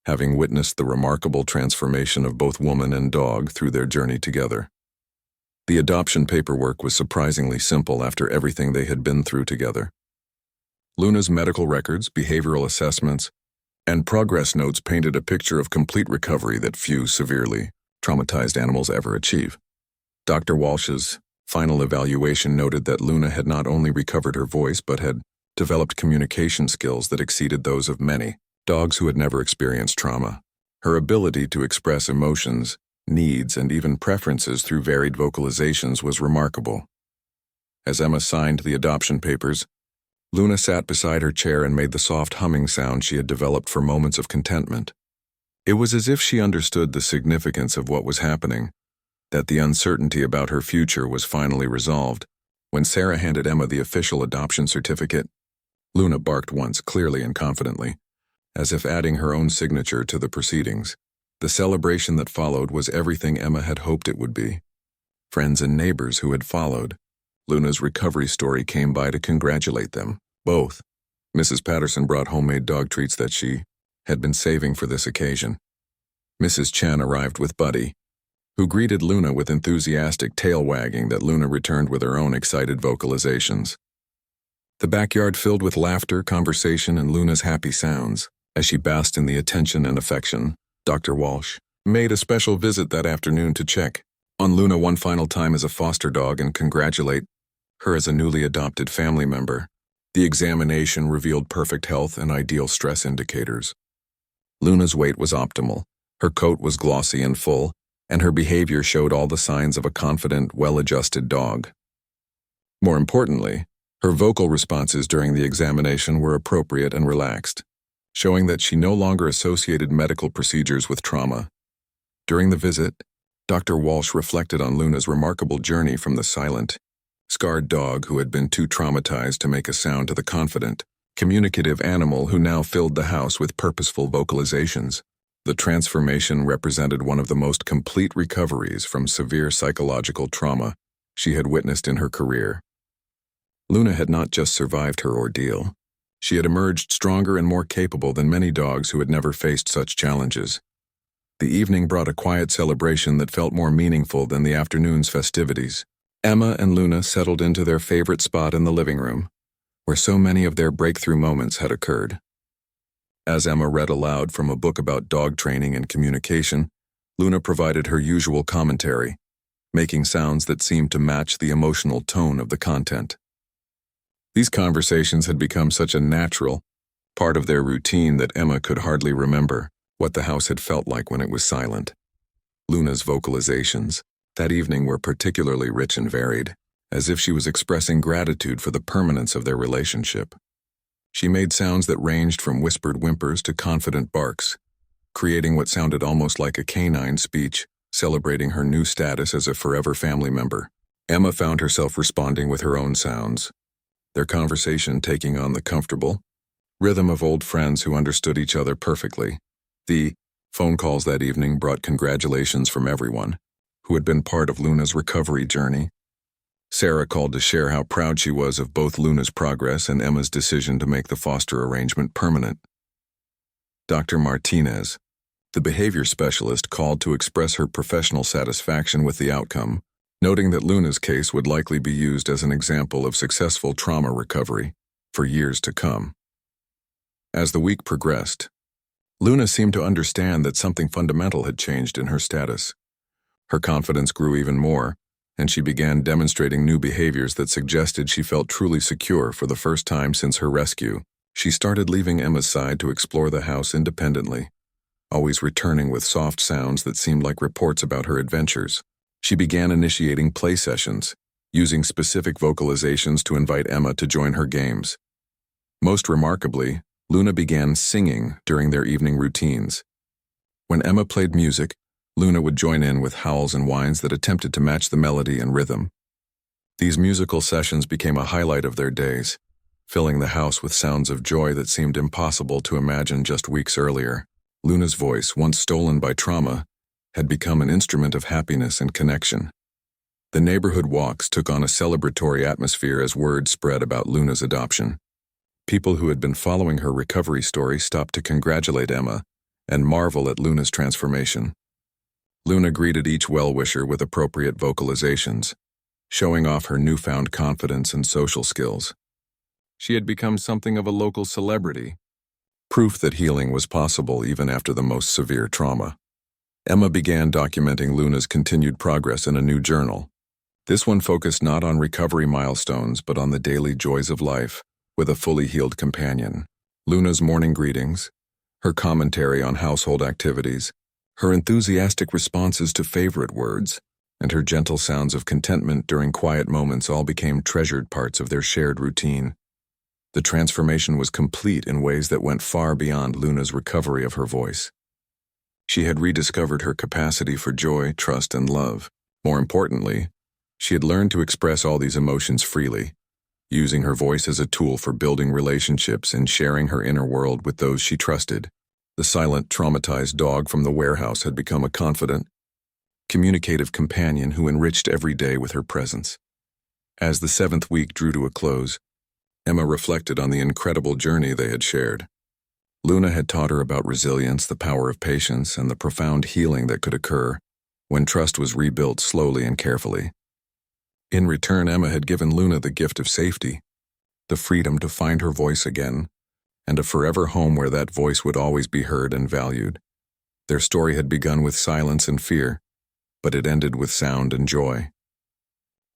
having witnessed the remarkable transformation of both woman and dog through their journey together. The adoption paperwork was surprisingly simple after everything they had been through together. Luna's medical records, behavioral assessments, and progress notes painted a picture of complete recovery that few severely traumatized animals ever achieve. Dr. Walsh's final evaluation noted that Luna had not only recovered her voice but had developed communication skills that exceeded those of many dogs who had never experienced trauma. Her ability to express emotions, needs, and even preferences through varied vocalizations was remarkable. As Emma signed the adoption papers, Luna sat beside her chair and made the soft humming sound she had developed for moments of contentment. It was as if she understood the significance of what was happening, that the uncertainty about her future was finally resolved. When Sarah handed Emma the official adoption certificate, Luna barked once, clearly and confidently, as if adding her own signature to the proceedings. The celebration that followed was everything Emma had hoped it would be. Friends and neighbors who had followed Luna's recovery story came by to congratulate them, both. Mrs. Patterson brought homemade dog treats that she had been saving for this occasion. Mrs. Chen arrived with Buddy, who greeted Luna with enthusiastic tail wagging that Luna returned with her own excited vocalizations. The backyard filled with laughter, conversation, and Luna's happy sounds. As she basked in the attention and affection, Dr. Walsh made a special visit that afternoon to check on Luna one final time as a foster dog and congratulate her as a newly adopted family member. The examination revealed perfect health and ideal stress indicators. Luna's weight was optimal, her coat was glossy and full, and her behavior showed all the signs of a confident, well-adjusted dog. More importantly, her vocal responses during the examination were appropriate and relaxed, showing that she no longer associated medical procedures with trauma. During the visit, Dr. Walsh reflected on Luna's remarkable journey from the silent, scarred dog who had been too traumatized to make a sound to the confident, communicative animal who now filled the house with purposeful vocalizations. The transformation represented one of the most complete recoveries from severe psychological trauma she had witnessed in her career. Luna had not just survived her ordeal. She had emerged stronger and more capable than many dogs who had never faced such challenges. The evening brought a quiet celebration that felt more meaningful than the afternoon's festivities. Emma and Luna settled into their favorite spot in the living room, where so many of their breakthrough moments had occurred. As Emma read aloud from a book about dog training and communication, Luna provided her usual commentary, making sounds that seemed to match the emotional tone of the content. These conversations had become such a natural part of their routine that Emma could hardly remember what the house had felt like when it was silent. Luna's vocalizations that evening were particularly rich and varied, as if she was expressing gratitude for the permanence of their relationship. She made sounds that ranged from whispered whimpers to confident barks, creating what sounded almost like a canine speech, celebrating her new status as a forever family member. Emma found herself responding with her own sounds, their conversation taking on the comfortable rhythm of old friends who understood each other perfectly. The phone calls that evening brought congratulations from everyone who had been part of Luna's recovery journey. Sarah called to share how proud she was of both Luna's progress and Emma's decision to make the foster arrangement permanent. Dr. Martinez, the behavior specialist, called to express her professional satisfaction with the outcome, noting that Luna's case would likely be used as an example of successful trauma recovery for years to come. As the week progressed, Luna seemed to understand that something fundamental had changed in her status. Her confidence grew even more, and she began demonstrating new behaviors that suggested she felt truly secure for the first time since her rescue. She started leaving Emma's side to explore the house independently, always returning with soft sounds that seemed like reports about her adventures. She began initiating play sessions, using specific vocalizations to invite Emma to join her games. Most remarkably, Luna began singing during their evening routines. When Emma played music, Luna would join in with howls and whines that attempted to match the melody and rhythm. These musical sessions became a highlight of their days, filling the house with sounds of joy that seemed impossible to imagine just weeks earlier. Luna's voice, once stolen by trauma, had become an instrument of happiness and connection. The neighborhood walks took on a celebratory atmosphere as word spread about Luna's adoption. People who had been following her recovery story stopped to congratulate Emma and marvel at Luna's transformation. Luna greeted each well-wisher with appropriate vocalizations, showing off her newfound confidence and social skills. She had become something of a local celebrity, proof that healing was possible even after the most severe trauma. Emma began documenting Luna's continued progress in a new journal. This one focused not on recovery milestones but on the daily joys of life, with a fully healed companion. Luna's morning greetings, her commentary on household activities, her enthusiastic responses to favorite words, and her gentle sounds of contentment during quiet moments all became treasured parts of their shared routine. The transformation was complete in ways that went far beyond Luna's recovery of her voice. She had rediscovered her capacity for joy, trust, and love. More importantly, she had learned to express all these emotions freely, using her voice as a tool for building relationships and sharing her inner world with those she trusted. The silent, traumatized dog from the warehouse had become a confident, communicative companion who enriched every day with her presence. As the 7th week drew to a close, Emma reflected on the incredible journey they had shared. Luna had taught her about resilience, the power of patience, and the profound healing that could occur when trust was rebuilt slowly and carefully. In return, Emma had given Luna the gift of safety, the freedom to find her voice again, and a forever home where that voice would always be heard and valued. Their story had begun with silence and fear, but it ended with sound and joy.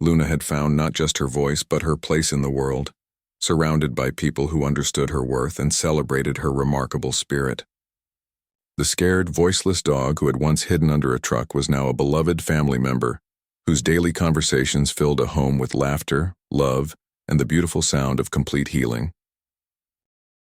Luna had found not just her voice but her place in the world, surrounded by people who understood her worth and celebrated her remarkable spirit. The scared, voiceless dog who had once hidden under a truck was now a beloved family member, whose daily conversations filled a home with laughter, love, and the beautiful sound of complete healing.